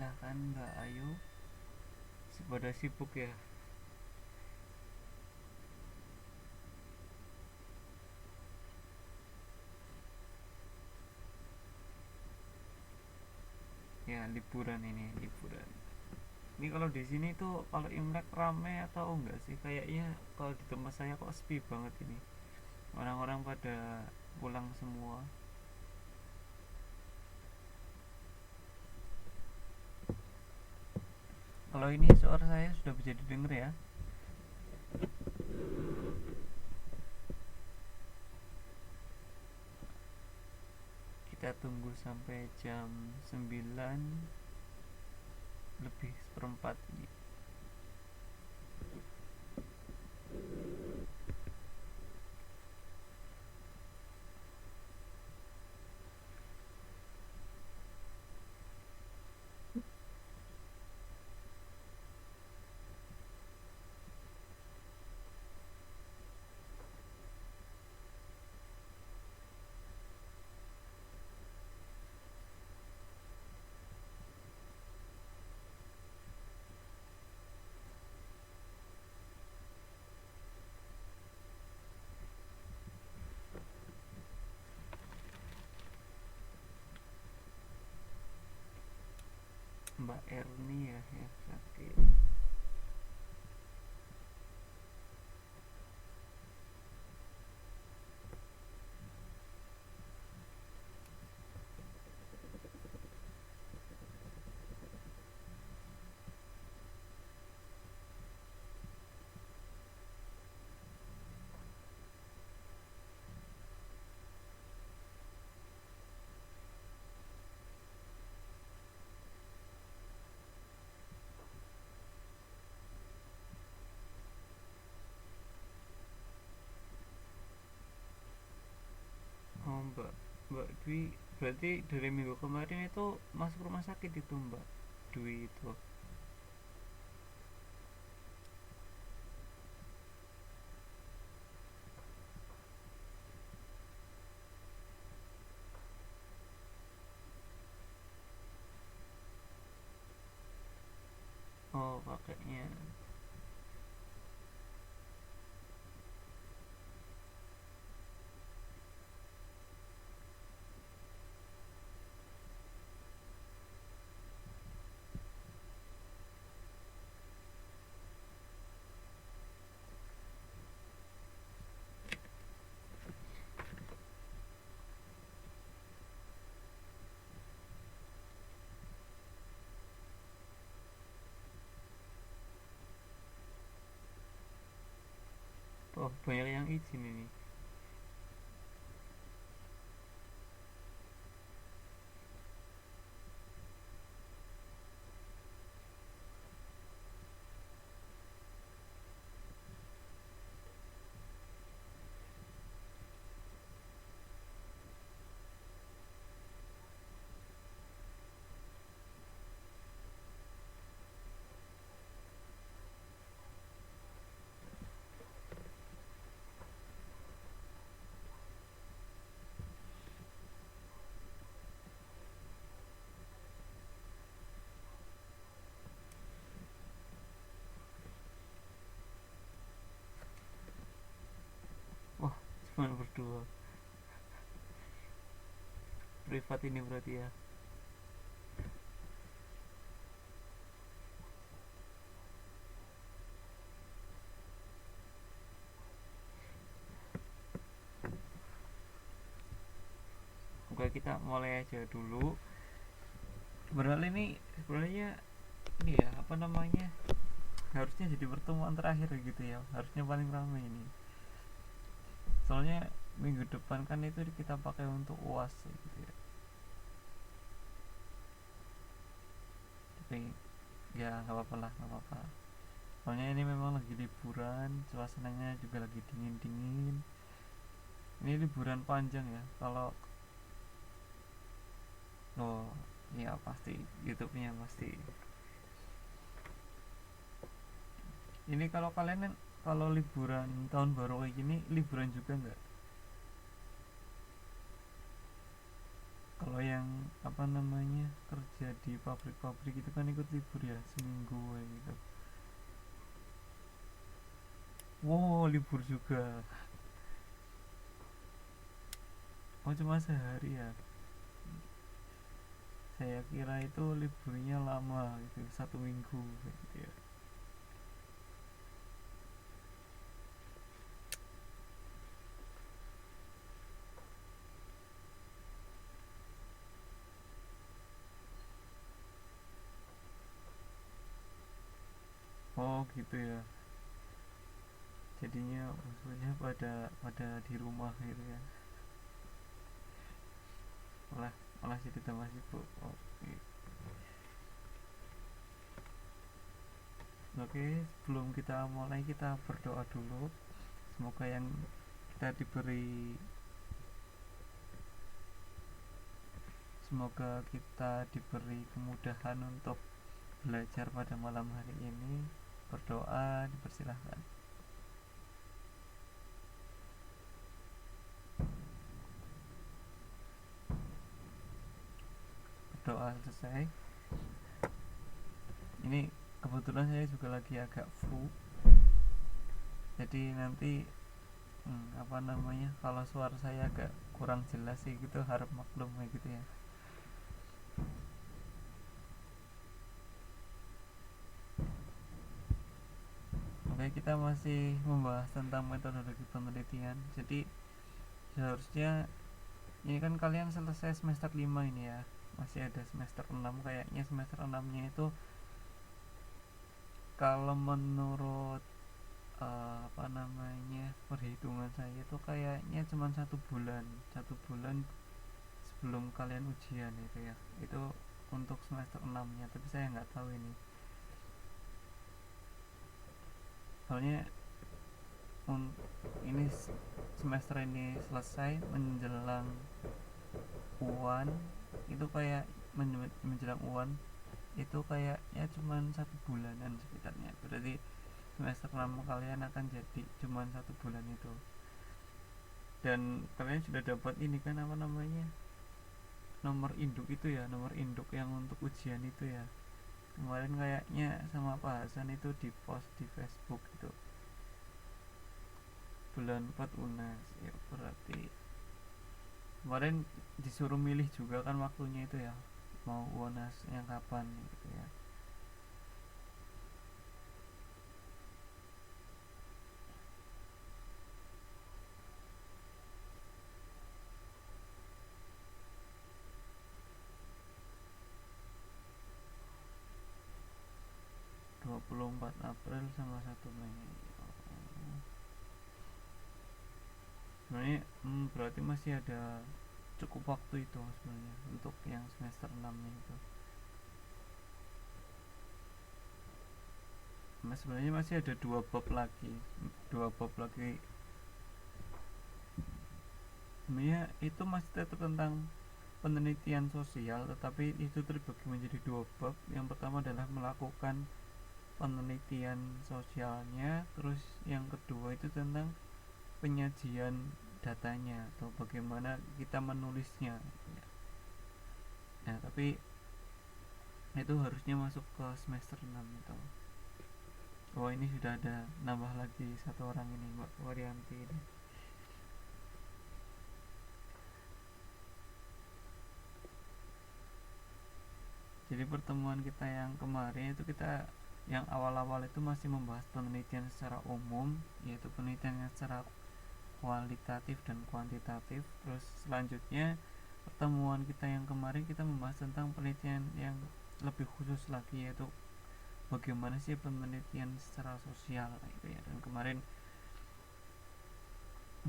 Silahkan Mbak Ayu, pada sibuk ya. Ya liburan ini liburan. Ini kalau di sini tuh kalau Imlek rame atau enggak sih? Kayaknya kalau di tempat saya kok sepi banget ini. Orang-orang pada pulang semua. Kalau ini suara saya sudah bisa didengar ya. Kita tunggu sampai jam 9 lebih seperempat ini. Mbak Erni ya yang sakit. Oh Mbak Dwi, berarti dari minggu kemarin itu masuk rumah sakit itu Mbak Dwi itu. Oh kakeknya. Oh banyak yang izin ini. Wah cuma berdua. Privat ini berarti ya. Oke kita mulai aja dulu. Berarti ini sebenarnya ini ya apa namanya, harusnya jadi pertemuan terakhir gitu ya, harusnya paling ramai ini. Soalnya minggu depan kan itu kita pakai untuk UAS gitu ya. Tapi ya nggak apa-apa lah, nggak apa-apa. Soalnya ini memang lagi liburan, suasananya juga lagi dingin-dingin. Ini liburan panjang ya. Kalau oh ya pasti YouTube-nya pasti. Ini kalau kalian kan kalau liburan tahun baru kayak gini liburan juga nggak? Kalau yang apa namanya kerja di pabrik-pabrik itu kan ikut libur ya seminggu kayak gitu. Wow, libur juga. Oh, cuma sehari ya. Saya kira itu liburnya lama gitu, 1 minggu kayak gitu ya. Oh gitu ya. Jadinya maksudnya pada pada di rumah gitu ya. Malah malah jadi tambah sibuk. Oke. Oke, sebelum kita mulai kita berdoa dulu. Semoga yang kita diberi semoga kita diberi kemudahan untuk belajar pada malam hari ini. Berdoa, dipersilahkan. Berdoa selesai. Ini kebetulan saya juga lagi agak flu. Jadi nanti apa namanya kalau suara saya agak kurang jelas sih gitu, harap maklum kayak gitu ya. Oke, kita masih membahas tentang metodologi penelitian. Jadi seharusnya ini kan kalian selesai semester 5 ini ya, masih ada semester 6. Kayaknya semester 6 nya itu kalau menurut apa namanya perhitungan saya itu kayaknya cuma 1 bulan, 1 bulan sebelum kalian ujian itu ya, itu untuk semester 6 nya, tapi saya nggak tahu ini soalnya ini semester ini selesai menjelang UAN, itu kayak menjelang UAN itu kayaknya cuman 1 bulanan sekitarnya, berarti semester 6 kalian akan jadi cuman 1 bulan itu. Dan kalian sudah dapat ini kan apa namanya nomor induk itu ya, nomor induk yang untuk ujian itu ya, kemarin kayaknya sama Pak Hasan itu di post di Facebook itu, bulan 4 UNAS ya, berarti kemarin disuruh milih juga kan waktunya itu ya, mau UNAS yang kapan gitu ya. 24 April sama 1 Mei. Sebenarnya berarti masih ada cukup waktu itu sebenarnya untuk yang semester 6 nya itu. Sebenarnya masih ada 2 bab lagi, 2 bab lagi. Sebenarnya itu masih tetap tentang penelitian sosial, tetapi itu terbagi menjadi 2 bab. Yang pertama adalah melakukan penelitian sosialnya, terus yang kedua itu tentang penyajian datanya atau bagaimana kita menulisnya. Nah, tapi itu harusnya masuk ke semester 6 itu. Oh, ini sudah ada nambah lagi 1 orang ini, Mbak Waryanti ini. Jadi pertemuan kita yang kemarin itu kita yang awal-awal itu masih membahas penelitian secara umum, yaitu penelitian yang secara kualitatif dan kuantitatif. Terus selanjutnya pertemuan kita yang kemarin kita membahas tentang penelitian yang lebih khusus lagi, yaitu bagaimana sih penelitian secara sosial gitu ya. Dan kemarin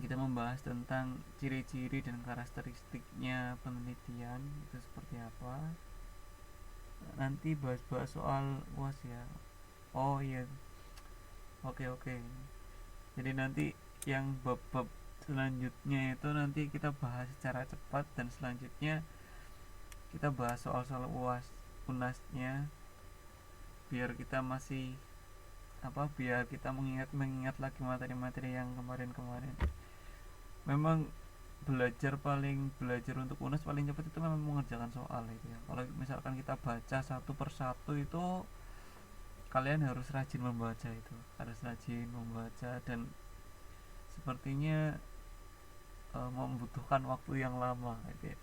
kita membahas tentang ciri-ciri dan karakteristiknya penelitian itu seperti apa. Nanti bahas-bahas soal UAS ya. Oh iya, oke oke. Jadi nanti yang bab-bab selanjutnya itu nanti kita bahas secara cepat, dan selanjutnya kita bahas soal-soal UAS UNASnya, biar kita masih biar kita mengingat lagi materi-materi yang kemarin-kemarin. Memang belajar untuk UNAS paling cepat itu memang mengerjakan soal itu ya. Kalau misalkan kita baca satu persatu itu kalian harus rajin membaca, itu harus rajin membaca, dan sepertinya membutuhkan waktu yang lama gitu ya.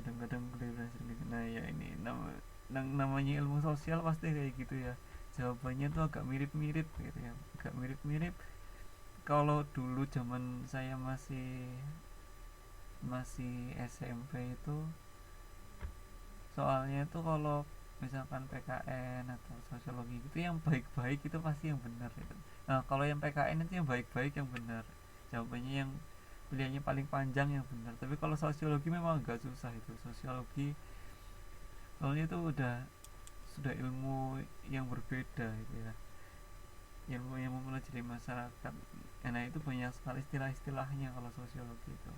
Kadang-kadang keliruan sendiri. Nah ya ini namanya ilmu sosial pasti kayak gitu ya, jawabannya tuh agak mirip-mirip gitu ya, agak mirip-mirip. Kalau dulu zaman saya masih masih SMP itu soalnya itu kalau misalkan PKN atau sosiologi itu yang baik-baik itu pasti yang benar gitu. Nah kalau yang PKN itu yang baik-baik yang benar, jawabannya yang pilihannya paling panjang yang benar. Tapi kalau sosiologi memang agak susah itu sosiologi, soalnya itu sudah ilmu yang berbeda gitu ya, ilmu yang mempelajari masyarakat. Nah itu banyak sekali istilah-istilahnya kalau sosiologi itu.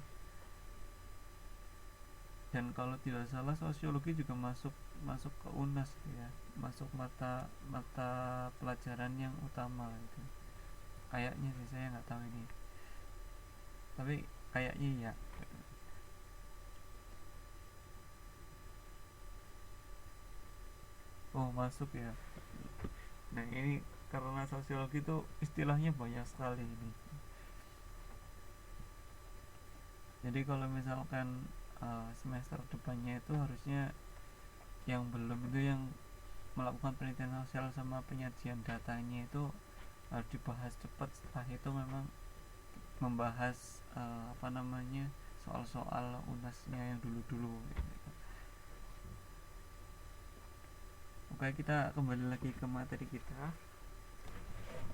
Dan kalau tidak salah sosiologi juga masuk masuk ke UNAS gitu ya, masuk mata mata pelajaran yang utama itu kayaknya sih, saya nggak tahu ini, tapi kayaknya ya. Oh masuk ya. Nah ini karena sosiologi itu istilahnya banyak sekali ini, jadi kalau misalkan semester depannya itu harusnya yang belum itu yang melakukan penelitian sosial sama penyajian datanya itu harus dibahas cepat. Setelah itu memang membahas apa namanya soal-soal unasnya yang dulu-dulu gitu. Oke, kita kembali lagi ke materi kita.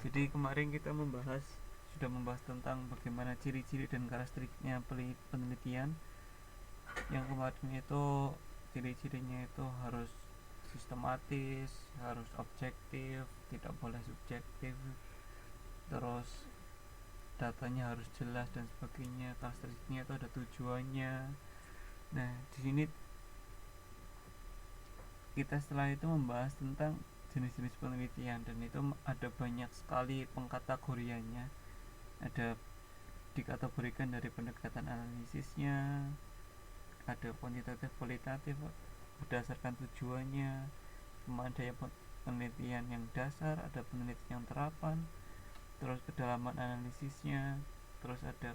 Jadi kemarin kita sudah membahas tentang bagaimana ciri-ciri dan karakteristiknya penelitian. Yang kemarin itu ciri-cirinya itu harus sistematis, harus objektif, tidak boleh subjektif, terus datanya harus jelas dan sebagainya. Karakteristiknya itu ada tujuannya. Nah di sini kita setelah itu membahas tentang jenis-jenis penelitian, dan itu ada banyak sekali pengkategoriannya. Ada dikategorikan dari pendekatan analisisnya, ada kuantitatif kualitatif berdasarkan tujuannya, kemudian ada yang penelitian yang dasar, ada penelitian yang terapan, terus kedalaman analisisnya, terus ada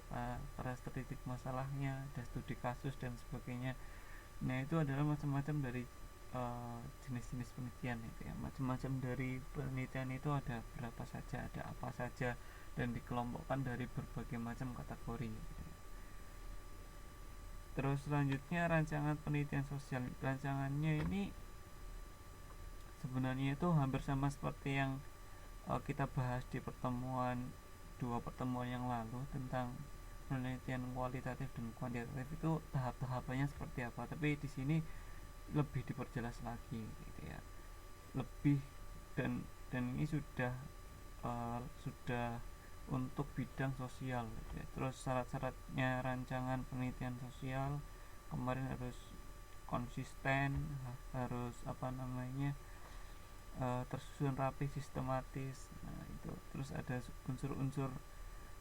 karakteristik masalahnya, ada studi kasus dan sebagainya. Nah itu adalah macam-macam dari jenis-jenis penelitian itu ya, macam-macam dari penelitian itu ada berapa saja, ada apa saja, dan dikelompokkan dari berbagai macam kategori gitu ya. Terus selanjutnya rancangan penelitian sosial. Rancangannya ini sebenarnya itu hampir sama seperti yang kita bahas di dua pertemuan yang lalu tentang penelitian kualitatif dan kuantitatif, itu tahap-tahapannya seperti apa, tapi di sini lebih diperjelas lagi gitu ya, lebih, dan ini sudah untuk bidang sosial gitu ya. Terus syarat-syaratnya rancangan penelitian sosial kemarin harus konsisten, harus apa namanya tersusun rapi, sistematis. Nah itu terus ada unsur-unsur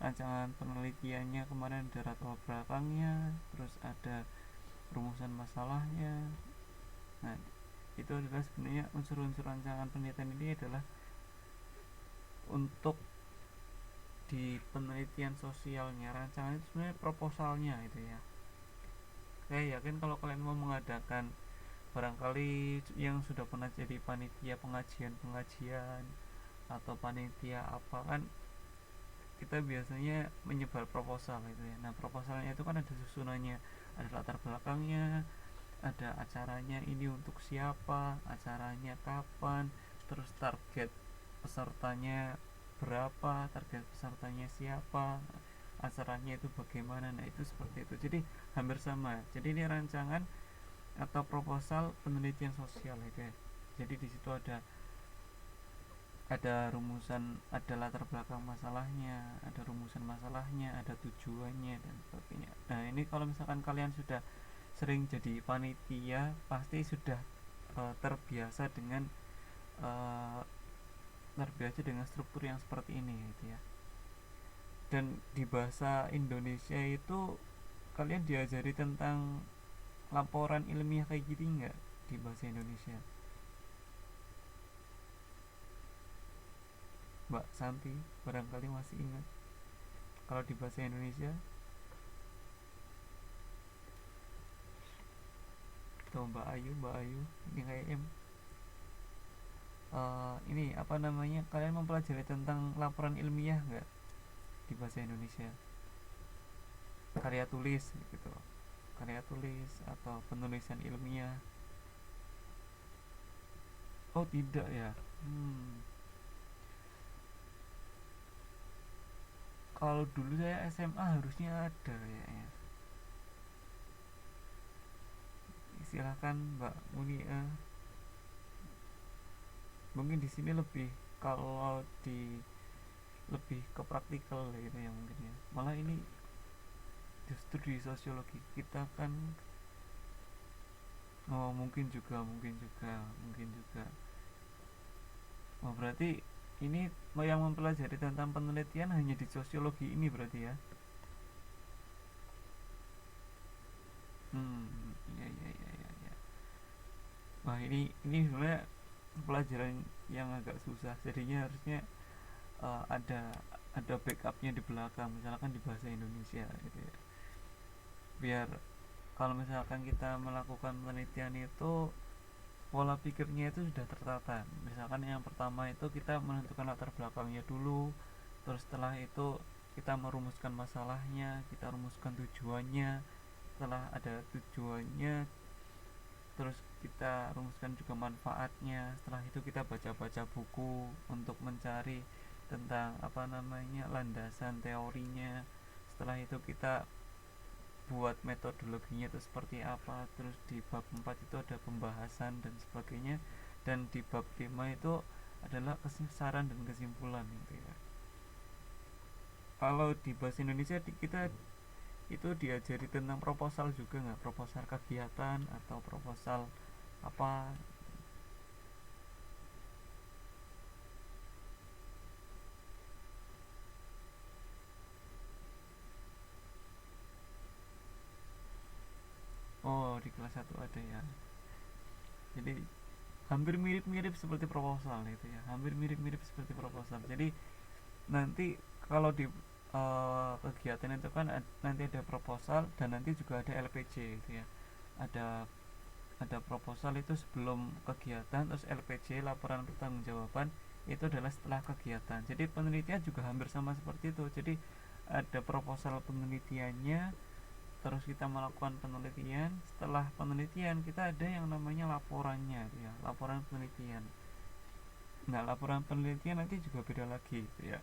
rancangan penelitiannya, kemarin ada latar belakangnya, terus ada rumusan masalahnya. Nah itu adalah sebenarnya unsur-unsur rancangan penelitian ini adalah untuk di penelitian sosialnya. Rancangan itu sebenarnya proposalnya itu ya. Saya yakin kalau kalian mau mengadakan, barangkali yang sudah pernah jadi panitia pengajian atau panitia apa kan, kita biasanya menyebar proposal itu ya. Nah proposalnya itu kan ada susunannya, ada latar belakangnya, ada acaranya ini untuk siapa, acaranya kapan, terus target pesertanya berapa, target pesertanya siapa, acaranya itu bagaimana. Nah itu seperti itu, jadi hampir sama. Jadi ini rancangan atau proposal penelitian sosial itu ya. Jadi di situ ada rumusan, ada latar belakang masalahnya, ada rumusan masalahnya, ada tujuannya dan sebagainya. Nah ini kalau misalkan kalian sudah sering jadi panitia pasti sudah terbiasa dengan uh, terbiasa dengan struktur yang seperti ini gitu ya. Dan di bahasa Indonesia itu kalian diajari tentang laporan ilmiah kayak gini nggak di bahasa Indonesia, Mbak Santi? Barangkali masih ingat kalau di bahasa Indonesia, atau Mbak Ayu ini kayak ini apa namanya, kalian mempelajari tentang laporan ilmiah nggak di bahasa Indonesia, karya tulis gitu, karya tulis atau penulisan ilmiah? Oh tidak ya. Kalau dulu saya SMA harusnya ada ya. Silahkan Mbak Munia, mungkin di sini lebih, kalau di lebih ke praktikal gitu ya mungkin ya. Malah ini justru di sosiologi kita kan, oh mungkin juga. Oh berarti ini yang mempelajari tentang penelitian hanya di sosiologi ini berarti ya. Iya iya iya iya ya. Wah ini sebenarnya pelajaran yang agak susah, jadinya harusnya ada backupnya di belakang, misalkan di bahasa Indonesia gitu ya, biar kalau misalkan kita melakukan penelitian itu pola pikirnya itu sudah tertata. Misalkan yang pertama itu kita menentukan latar belakangnya dulu, terus setelah itu kita merumuskan masalahnya, kita rumuskan tujuannya. Setelah ada tujuannya, terus kita rumuskan juga manfaatnya. Setelah itu kita baca-baca buku untuk mencari tentang apa namanya landasan teorinya. Setelah itu kita buat metodologinya itu seperti apa. Terus di bab 4 itu ada pembahasan dan sebagainya, dan di bab 5 itu adalah saran dan kesimpulan gitu ya. Kalau di bahasa Indonesia kita itu diajari tentang proposal juga nggak, proposal kegiatan atau proposal apa? Oh di kelas 1 ada ya. Jadi hampir mirip-mirip seperti proposal itu ya, hampir mirip-mirip seperti proposal. Jadi nanti kalau di kegiatan itu kan nanti ada proposal, dan nanti juga ada LPJ itu ya. Ada proposal itu sebelum kegiatan, terus LPJ laporan pertanggungjawaban itu adalah setelah kegiatan. Jadi penelitian juga hampir sama seperti itu. Jadi ada proposal penelitiannya, terus kita melakukan penelitian. Setelah penelitian kita ada yang namanya laporannya ya, laporan penelitian. Nah laporan penelitian nanti juga beda lagi gitu ya.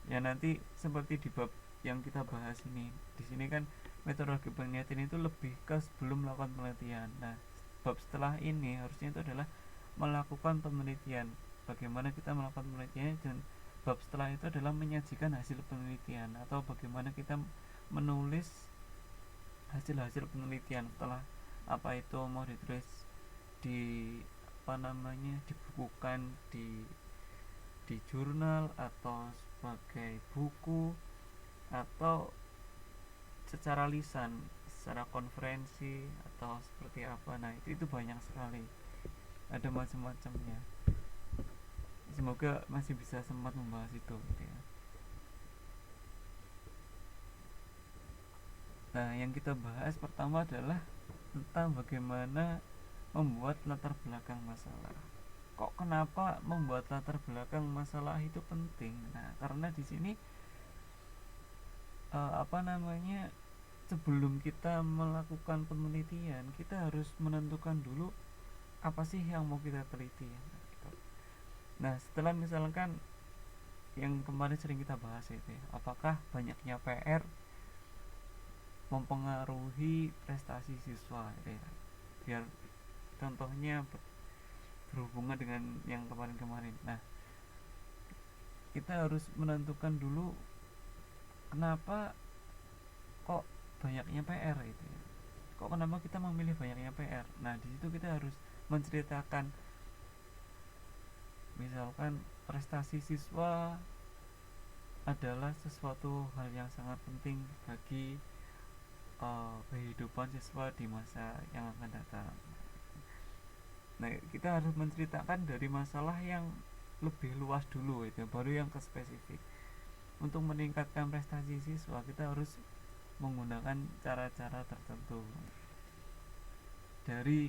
Ya nanti seperti di bab yang kita bahas ini, di sini kan metodologi penelitian itu lebih ke sebelum melakukan penelitian. Nah bab setelah ini harusnya itu adalah melakukan penelitian, bagaimana kita melakukan penelitian, dan bab setelah itu adalah menyajikan hasil penelitian, atau bagaimana kita menulis hasil-hasil penelitian setelah apa itu mau ditulis di apa namanya, dibukukan di jurnal atau sebagai buku, atau secara lisan, secara konferensi, atau seperti apa. Nah itu banyak sekali, ada macam-macamnya. Semoga masih bisa sempat membahas itu gitu ya. Nah yang kita bahas pertama adalah tentang bagaimana membuat latar belakang masalah. Kok kenapa membuat latar belakang masalah itu penting? Nah karena di sini apa namanya, sebelum kita melakukan penelitian kita harus menentukan dulu apa sih yang mau kita teliti ya. Nah setelah misalkan yang kemarin sering kita bahas itu ya, apakah banyaknya PR mempengaruhi prestasi siswa gitu ya, biar contohnya berhubungan dengan yang kemarin-kemarin. Nah kita harus menentukan dulu kenapa kok banyaknya PR itu ya, kok kenapa kita memilih banyaknya PR. Nah di situ kita harus menceritakan, misalkan prestasi siswa adalah sesuatu hal yang sangat penting bagi kehidupan siswa di masa yang akan datang. Nah, kita harus menceritakan dari masalah yang lebih luas dulu itu, baru yang ke spesifik. Untuk meningkatkan prestasi siswa, kita harus menggunakan cara-cara tertentu. Dari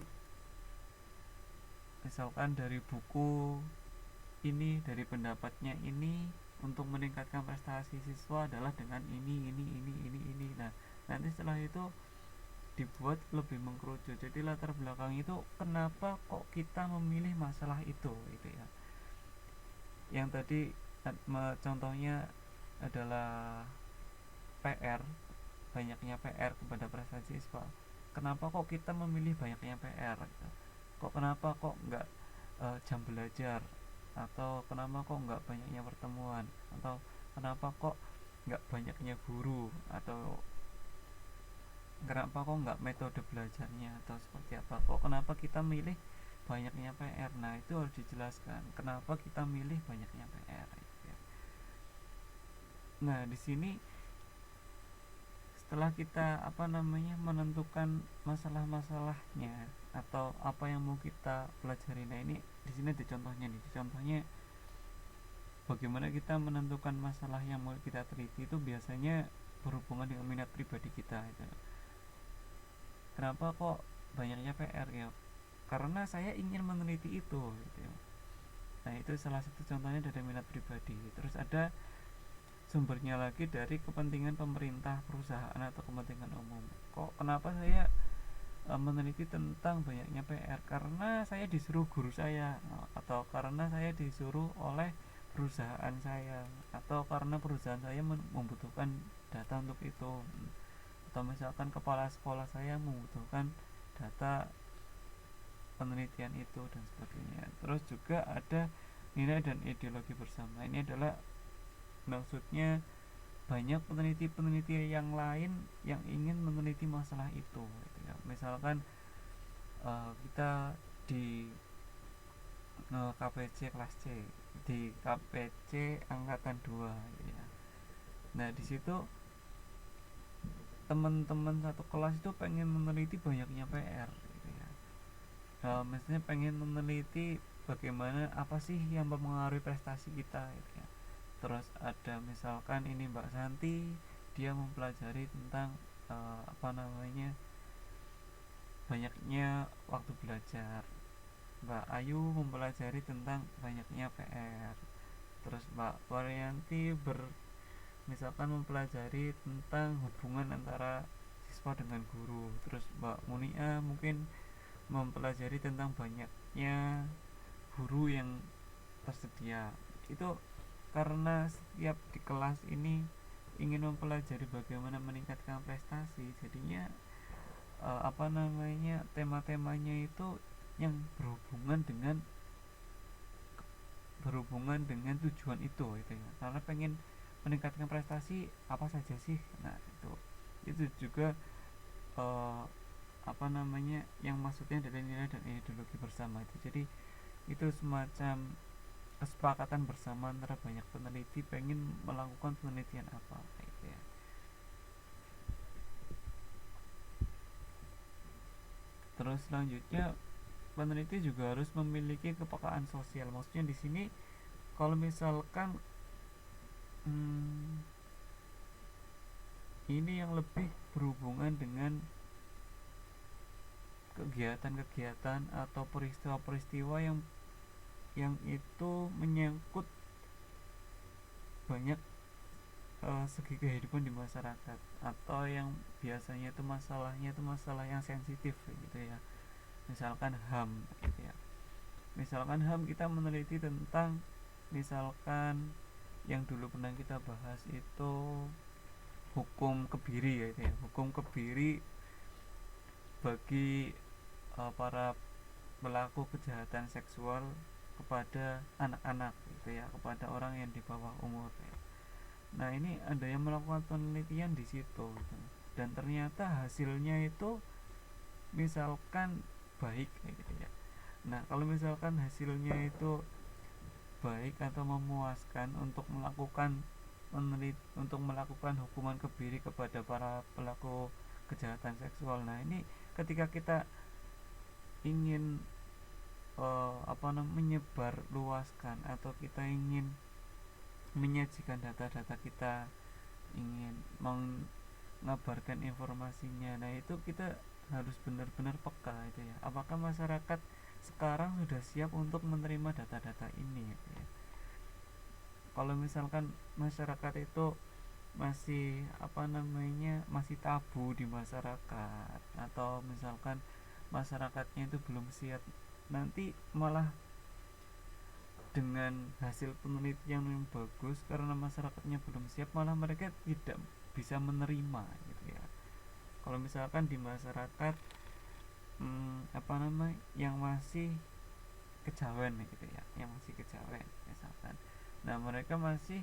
misalkan dari buku ini, dari pendapatnya ini, untuk meningkatkan prestasi siswa adalah dengan ini. Nah, nanti setelah itu dibuat lebih mengkerucut. Jadi latar belakang itu kenapa kok kita memilih masalah itu gitu ya. Yang tadi contohnya adalah PR, banyaknya PR kepada prestasi siswa. Kenapa kok kita memilih banyaknya PR gitu? Kenapa kok nggak jam belajar, atau kenapa kok nggak banyaknya pertemuan, atau kenapa kok nggak banyaknya guru, atau kenapa kok nggak metode belajarnya, atau seperti apa, kenapa kita milih banyaknya PR. Nah, itu harus dijelaskan kenapa kita milih banyaknya PR gitu ya. Nah, di sini setelah kita menentukan masalah-masalahnya atau apa yang mau kita pelajari. Nah, ini di sini ada contohnya nih. Contohnya bagaimana kita menentukan masalah yang mau kita teliti itu biasanya berhubungan dengan minat pribadi kita gitu. Kenapa kok banyaknya PR ya? Karena saya ingin meneliti itu gitu ya. Nah, itu salah satu contohnya dari minat pribadi. Terus ada sumbernya lagi dari kepentingan pemerintah, perusahaan, atau kepentingan umum. Kenapa saya meneliti tentang banyaknya PR? Karena saya disuruh guru saya, atau karena saya disuruh oleh perusahaan saya, atau karena perusahaan saya membutuhkan data untuk itu, atau misalkan kepala sekolah saya membutuhkan data penelitian itu, dan sebagainya. Terus juga ada nilai dan ideologi bersama. Ini adalah maksudnya banyak peneliti-peneliti yang lain yang ingin meneliti masalah itu gitu ya. Misalkan kita di KPC kelas C, di KPC angkatan 2 gitu ya. Nah, di situ teman-teman satu kelas itu pengen meneliti banyaknya PR gitu ya. Maksudnya pengen meneliti bagaimana, apa sih yang mempengaruhi prestasi kita gitu ya. Terus ada misalkan ini Mbak Santi, dia mempelajari tentang banyaknya waktu belajar. Mbak Ayu mempelajari tentang banyaknya PR. Terus Mbak Waryanti misalkan mempelajari tentang hubungan antara siswa dengan guru. Terus Mbak Munia mungkin mempelajari tentang banyaknya guru yang tersedia. Itu karena setiap di kelas ini ingin mempelajari bagaimana meningkatkan prestasi, jadinya tema-temanya itu yang berhubungan dengan tujuan itu gitu ya. Karena pengen meningkatkan prestasi apa saja sih. Nah, itu juga yang maksudnya dari nilai dan ideologi bersama itu. Jadi itu semacam kesepakatan bersama antara banyak peneliti pengen melakukan penelitian apa gitu ya. Terus selanjutnya peneliti juga harus memiliki kepekaan sosial. Maksudnya di sini kalau misalkan ini yang lebih berhubungan dengan kegiatan-kegiatan atau peristiwa-peristiwa yang itu menyangkut banyak segi kehidupan di masyarakat, atau yang biasanya itu masalahnya itu masalah yang sensitif gitu ya. Misalkan HAM gitu ya. Misalkan HAM, kita meneliti tentang misalkan yang dulu pernah kita bahas itu hukum kebiri gitu ya. Hukum kebiri bagi para pelaku kejahatan seksual kepada anak-anak gitu ya, kepada orang yang di bawah umur ya. Nah, ini ada yang melakukan penelitian di situ gitu. Dan ternyata hasilnya itu misalkan baik gitu ya. Nah, kalau misalkan hasilnya itu baik atau memuaskan untuk melakukan hukuman kebiri kepada para pelaku kejahatan seksual. Nah ini ketika kita ingin menyebar luaskan atau kita ingin menyajikan data-data kita, ingin mengabarkan informasinya, nah itu kita harus benar-benar peka itu ya, apakah masyarakat sekarang sudah siap untuk menerima data-data ini gitu ya. Kalau misalkan masyarakat itu masih tabu di masyarakat, atau misalkan masyarakatnya itu belum siap, nanti malah dengan hasil penelitian yang bagus karena masyarakatnya belum siap malah mereka tidak bisa menerima gitu ya. Kalau misalkan di masyarakat yang masih kejawen gitu ya, yang masih kejawen misalkan, nah mereka masih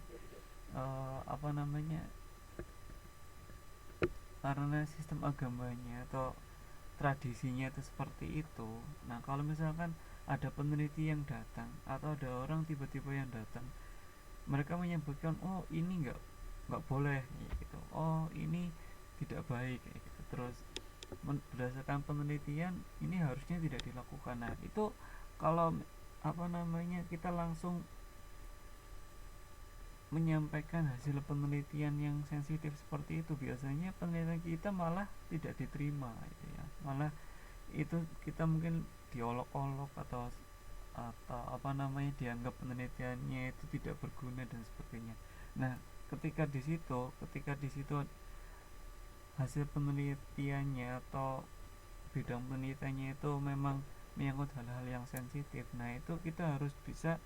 eh, apa namanya karena sistem agamanya atau tradisinya itu seperti itu. Nah kalau misalkan ada peneliti yang datang atau ada orang tiba-tiba yang datang, mereka menyebutkan oh ini nggak boleh gitu, oh ini tidak baik gitu. Terus berdasarkan penelitian ini harusnya tidak dilakukan. Nah itu kalau kita langsung menyampaikan hasil penelitian yang sensitif seperti itu, biasanya penelitian kita malah tidak diterima gitu ya, malah itu kita mungkin diolok-olok atau dianggap penelitiannya itu tidak berguna dan sebagainya. Nah ketika di situ hasil penelitiannya atau bidang penelitiannya itu memang menyangkut hal-hal yang sensitif, nah itu kita harus bisa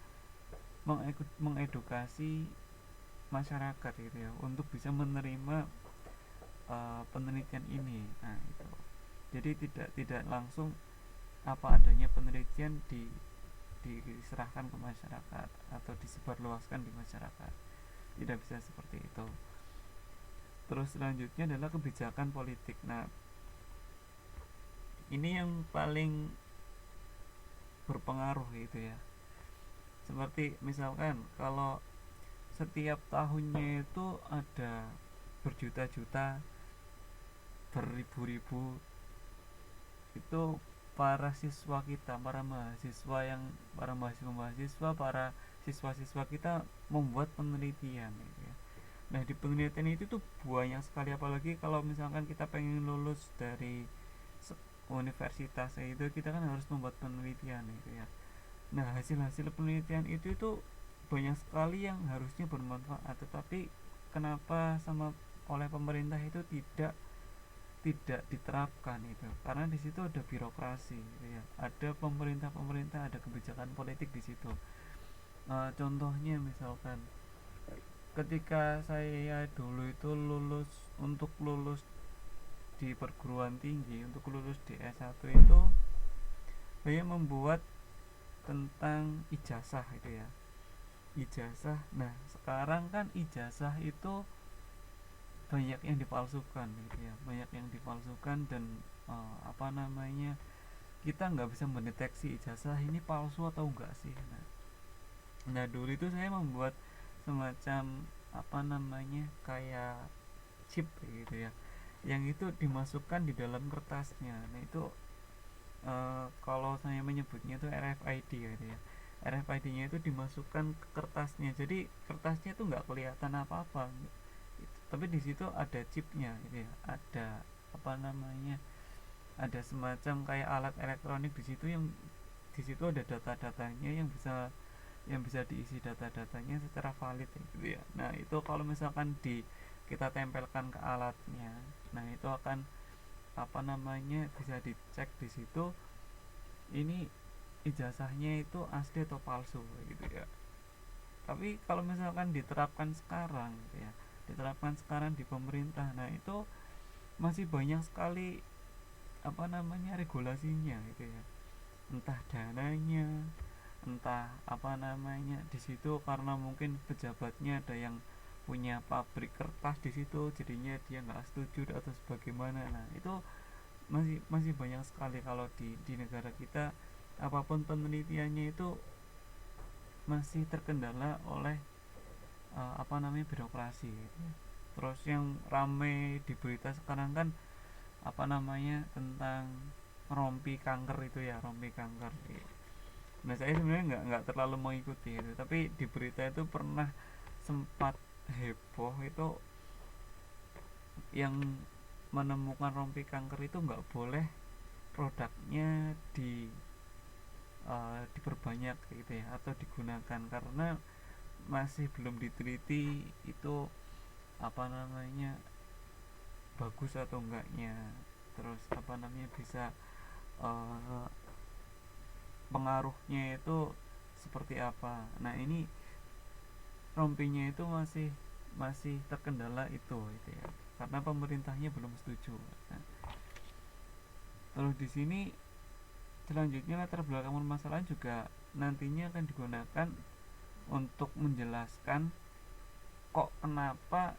mengedukasi masyarakat gitu ya untuk bisa menerima penelitian ini. Nah itu jadi tidak langsung apa adanya penelitian diserahkan ke masyarakat atau disebarluaskan di masyarakat, tidak bisa seperti itu. Terus selanjutnya adalah kebijakan politik. Nah ini yang paling berpengaruh gitu ya, seperti misalkan kalau setiap tahunnya itu ada berjuta-juta, beribu-ribu itu para siswa kita, para mahasiswa, para siswa-siswa kita membuat penelitian gitu ya. Nah di penelitian itu tuh banyak sekali, apalagi kalau misalkan kita pengen lulus dari universitas itu kita kan harus membuat penelitian gitu ya. Nah hasil-hasil penelitian itu banyak sekali yang harusnya bermanfaat, tetapi kenapa oleh pemerintah itu tidak diterapkan itu, karena di situ ada birokrasi gitu ya, ada pemerintah ada kebijakan politik di situ. Contohnya misalkan ketika saya dulu itu lulus di perguruan tinggi, untuk lulus di S1 itu saya membuat tentang ijazah itu ya, ijazah. Nah sekarang kan ijazah itu banyak yang dipalsukan gitu ya, banyak yang dipalsukan dan kita nggak bisa mendeteksi ijazah ini palsu atau enggak sih. Nah dulu itu saya membuat semacam kayak chip gitu ya, yang itu dimasukkan di dalam kertasnya. Nah itu kalau saya menyebutnya itu RFID gitu ya, RFID-nya itu dimasukkan ke kertasnya, jadi kertasnya itu nggak kelihatan apa-apa, tapi di situ ada chipnya gitu ya, ada semacam kayak alat elektronik di situ, yang di situ ada data-datanya yang bisa diisi data-datanya secara valid gitu ya. Nah itu kalau misalkan kita tempelkan ke alatnya, nah itu akan bisa dicek di situ ini ijazahnya itu asli atau palsu gitu ya. Tapi kalau misalkan diterapkan sekarang di pemerintah, nah itu masih banyak sekali regulasinya gitu ya, entah dananya, entah di situ, karena mungkin pejabatnya ada yang punya pabrik kertas di situ, jadinya dia nggak setuju atau sebagaimana. Nah itu masih banyak sekali kalau di negara kita, apapun penelitiannya itu masih terkendala oleh birokrasi gitu ya. Terus yang rame di berita sekarang kan tentang rompi kanker itu ya, rompi kanker. Nah saya sebenarnya nggak terlalu mengikuti itu, tapi di berita itu pernah sempat heboh itu yang menemukan rompi kanker itu nggak boleh produknya diperbanyak gitu ya, atau digunakan karena masih belum diteliti itu bagus atau enggaknya, terus bisa uh, pengaruhnya itu seperti apa. Nah ini rompinya itu masih masih terkendala itu ya, karena pemerintahnya belum setuju. Nah, terus di sini selanjutnya latar belakang permasalahan juga nantinya akan digunakan untuk menjelaskan kok kenapa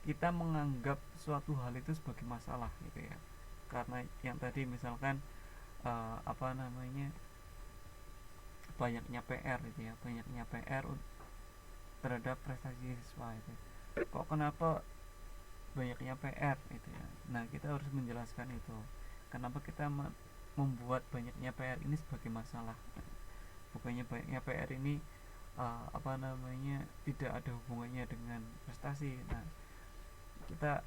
kita menganggap suatu hal itu sebagai masalah gitu ya. Karena yang tadi misalkan uh, apa namanya banyaknya PR gitu ya, banyaknya PR terhadap prestasi siswa itu. Kok kenapa banyaknya PR itu ya. Nah, kita harus menjelaskan itu. Kenapa kita membuat banyaknya PR ini sebagai masalah. Bukannya banyaknya PR ini tidak ada hubungannya dengan prestasi. Nah, kita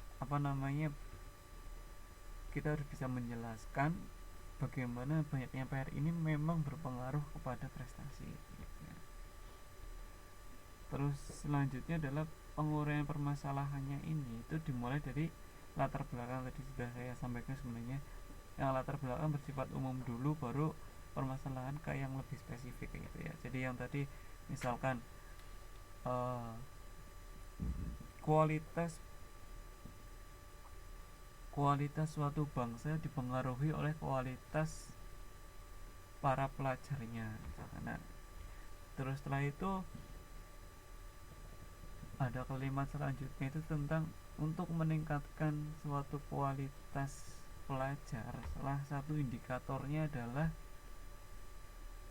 kita harus bisa menjelaskan bagaimana banyaknya PR ini memang berpengaruh kepada prestasi gitu ya. Terus selanjutnya adalah penguraian permasalahannya ini itu dimulai dari latar belakang tadi sudah saya sampaikan sebenarnya. Yang latar belakang bersifat umum dulu, baru permasalahan ke yang lebih spesifik gitu ya. Jadi yang tadi misalkan uh, kualitas suatu bangsa dipengaruhi oleh kualitas para pelajarnya misalkan. Nah, terus setelah itu ada kalimat selanjutnya itu tentang untuk meningkatkan suatu kualitas pelajar, salah satu indikatornya adalah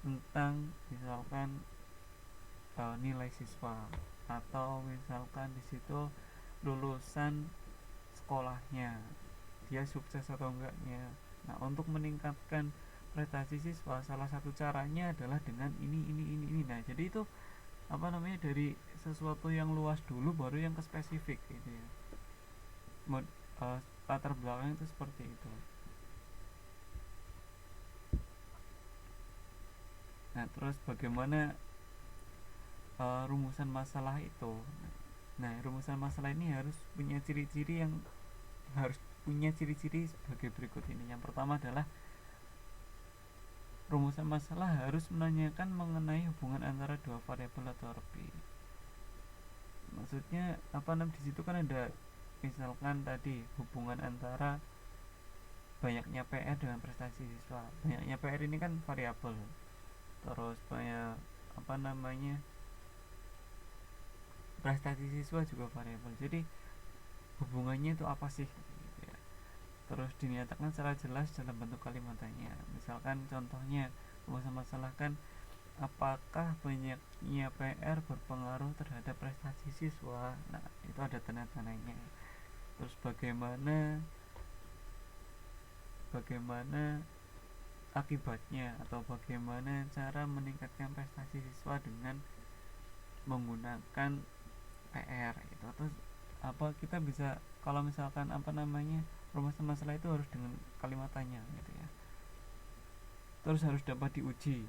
tentang misalkan nilai siswa, atau misalkan di situ lulusan sekolahnya dia sukses atau enggaknya. Nah, untuk meningkatkan prestasi siswa salah satu caranya adalah dengan ini. Nah, jadi itu dari sesuatu yang luas dulu baru yang ke spesifik gitu ya. Latar belakang itu seperti itu. Nah, terus bagaimana rumusan masalah itu? Nah, rumusan masalah ini harus punya ciri-ciri sebagai berikut ini. Yang pertama adalah rumusan masalah harus menanyakan mengenai hubungan antara dua variabel atau lebih. Maksudnya di situ kan ada misalkan tadi hubungan antara banyaknya PR dengan prestasi siswa. Banyaknya PR ini kan variabel. Terus banyak prestasi siswa juga variabel. Jadi hubungannya itu apa sih? Terus dinyatakan secara jelas dalam bentuk kalimat tanya. Misalkan contohnya masalah kan apakah banyaknya PR berpengaruh terhadap prestasi siswa. Nah, itu ada tanda-tandanya. Terus bagaimana akibatnya, atau bagaimana cara meningkatkan prestasi siswa dengan menggunakan PR itu. Atau kita bisa, kalau misalkan rumusan masalah itu harus dengan kalimat tanya gitu ya. Terus harus dapat diuji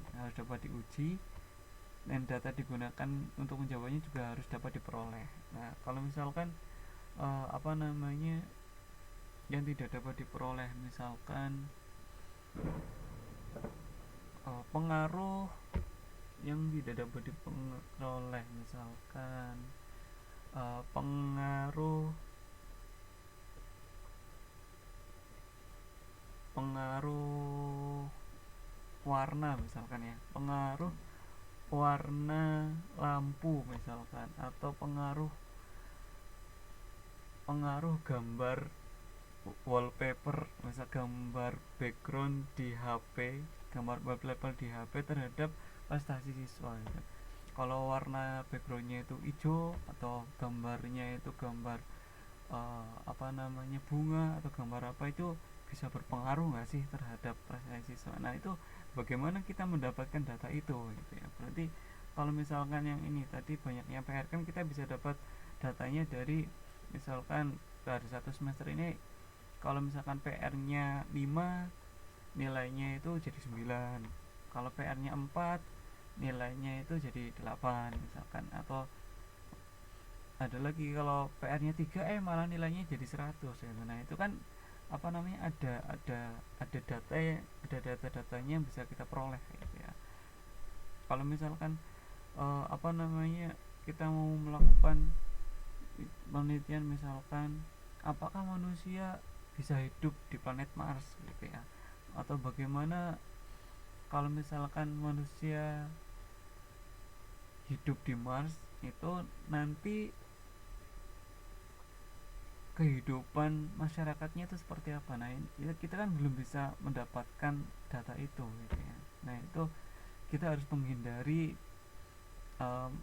dan data digunakan untuk menjawabnya juga harus dapat diperoleh. Nah, kalau misalkan yang tidak dapat diperoleh, misalkan pengaruh yang tidak dapat diperoleh, misalkan pengaruh warna misalkan ya, pengaruh warna lampu misalkan, atau pengaruh gambar wallpaper, misal gambar background di HP, gambar wallpaper di HP terhadap prestasi siswa gitu. Kalau warna backgroundnya itu hijau atau gambarnya itu gambar apa namanya bunga atau gambar apa, itu bisa berpengaruh nggak sih terhadap prestasi siswa. Nah itu bagaimana kita mendapatkan data itu gitu ya. Berarti kalau misalkan yang ini tadi banyaknya PR, kan kita bisa dapat datanya dari misalkan dari satu semester ini, kalau misalkan PR-nya 5, nilainya itu jadi 9. Kalau PR-nya 4, nilainya itu jadi 8 misalkan. Atau ada lagi kalau PR-nya 3 malah nilainya jadi 100 ya. Nah itu kan apa namanya, ada data, ada data-datanya yang bisa kita peroleh gitu ya. Kalau misalkan apa namanya, kita mau melakukan penelitian misalkan apakah manusia bisa hidup di planet Mars gitu ya, atau bagaimana kalau misalkan manusia hidup di Mars itu nanti kehidupan masyarakatnya itu seperti apa. Nah kita kan belum bisa mendapatkan data itu gitu ya. Nah itu kita harus menghindari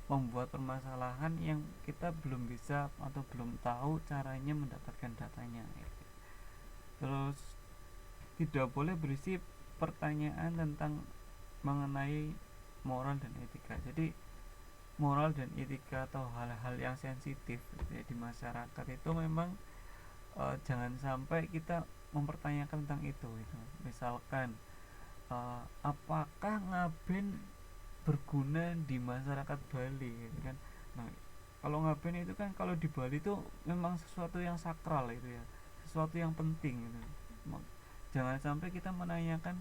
membuat permasalahan yang kita belum bisa atau belum tahu caranya mendapatkan datanya gitu. Terus tidak boleh berisi pertanyaan tentang mengenai moral dan etika. Jadi moral dan etika atau hal-hal yang sensitif gitu ya, di masyarakat itu memang jangan sampai kita mempertanyakan tentang itu gitu. Misalkan apakah ngaben berguna di masyarakat Bali gitu kan. Nah kalau ngaben itu kan kalau di Bali itu memang sesuatu yang sakral itu ya, sesuatu yang penting gitu. Jangan sampai kita menanyakan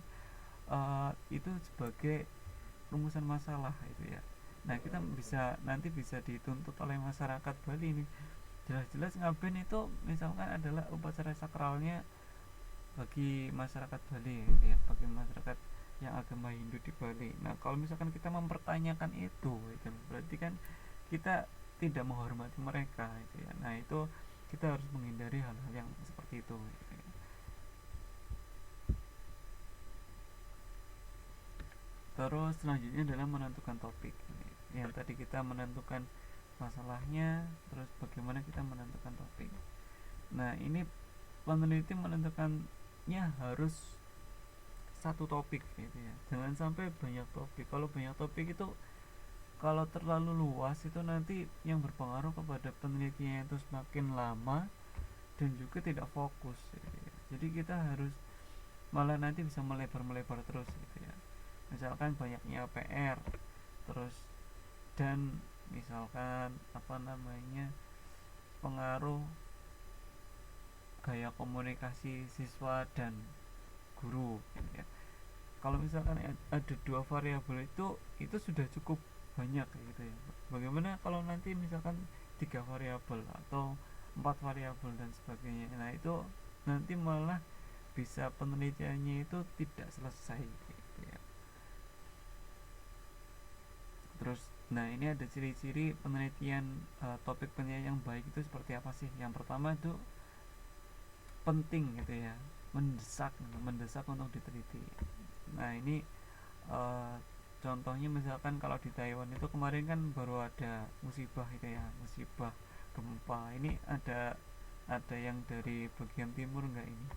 itu sebagai rumusan masalah itu ya. Nah kita nanti bisa dituntut oleh masyarakat Bali ini. Jelas-jelas ngaben itu misalkan adalah upacara sakralnya bagi masyarakat Bali gitu ya, bagi masyarakat yang agama Hindu di Bali. Nah kalau misalkan kita mempertanyakan itu berarti kan kita tidak menghormati mereka gitu ya. Nah itu kita harus menghindari hal-hal yang seperti itu gitu ya. Terus selanjutnya adalah menentukan topik. Yang tadi kita menentukan masalahnya, terus bagaimana kita menentukan topik. Nah ini peneliti menentukannya harus satu topik gitu ya. Jangan sampai banyak topik. Kalau banyak topik itu, kalau terlalu luas itu nanti yang berpengaruh kepada penelitian itu semakin lama dan juga tidak fokus gitu ya. Jadi kita harus malah nanti bisa melebar-melebar terus gitu ya. Misalkan banyaknya PR, terus dan misalkan apa namanya, pengaruh gaya komunikasi siswa dan guru gitu ya. Kalau misalkan ada dua variabel itu sudah cukup banyak gitu ya. Bagaimana kalau nanti misalkan 3 variabel atau 4 variabel dan sebagainya. Nah itu nanti malah bisa penelitiannya itu tidak selesai gitu ya. Terus nah ini ada ciri-ciri penelitian, topik penelitian yang baik itu seperti apa sih. Yang pertama itu penting gitu ya, mendesak untuk diteliti. Nah ini contohnya misalkan kalau di Taiwan itu kemarin kan baru ada musibah itu ya, musibah gempa. Ini ada yang dari bagian timur enggak ini,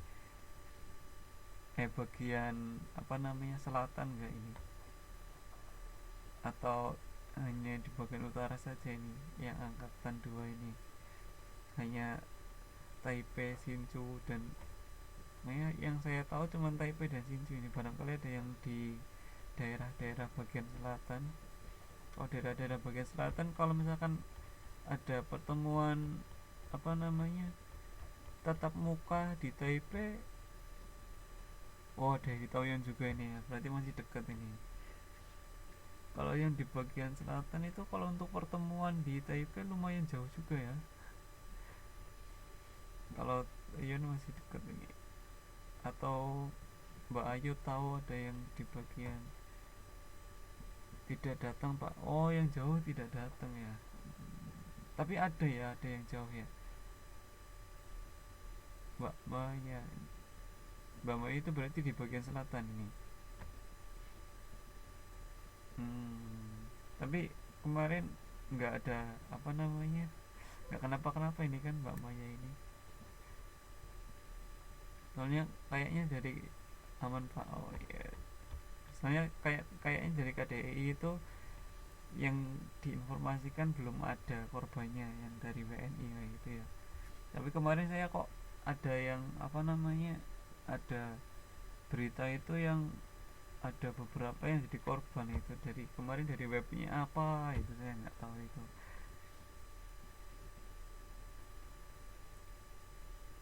bagian apa namanya selatan enggak ini, atau hanya di bagian utara saja ini yang angkatan 2 ini, hanya Taipei, Hsinchu dan yang saya tahu cuma Taipei dan Hsinchu ini. Barangkali ada yang di daerah-daerah bagian selatan. Oh daerah-daerah bagian selatan kalau misalkan ada pertemuan apa namanya tatap muka di Taipei, oh ada di Taoyuan juga ini ya, berarti masih dekat ini. Kalau yang di bagian selatan itu kalau untuk pertemuan di Taipei lumayan jauh juga ya. Kalau Taoyuan masih dekat ini. Atau Mbak Ayu tahu ada yang di bagian tidak datang Pak? Oh yang jauh tidak datang ya. Tapi ada ya, ada yang jauh ya. Mbak Maya, Mbak Maya itu berarti di bagian selatan ini. Tapi kemarin nggak ada apa namanya, nggak kenapa-kenapa ini kan Mbak Maya ini, soalnya kayaknya dari aman Pak. Oh ya, soalnya kayaknya dari KDI itu yang diinformasikan belum ada korbannya yang dari WNI kayak gitu ya. Tapi kemarin saya kok ada yang apa namanya, ada berita itu yang ada beberapa yang jadi korban itu dari kemarin, dari webnya apa itu saya nggak tahu itu.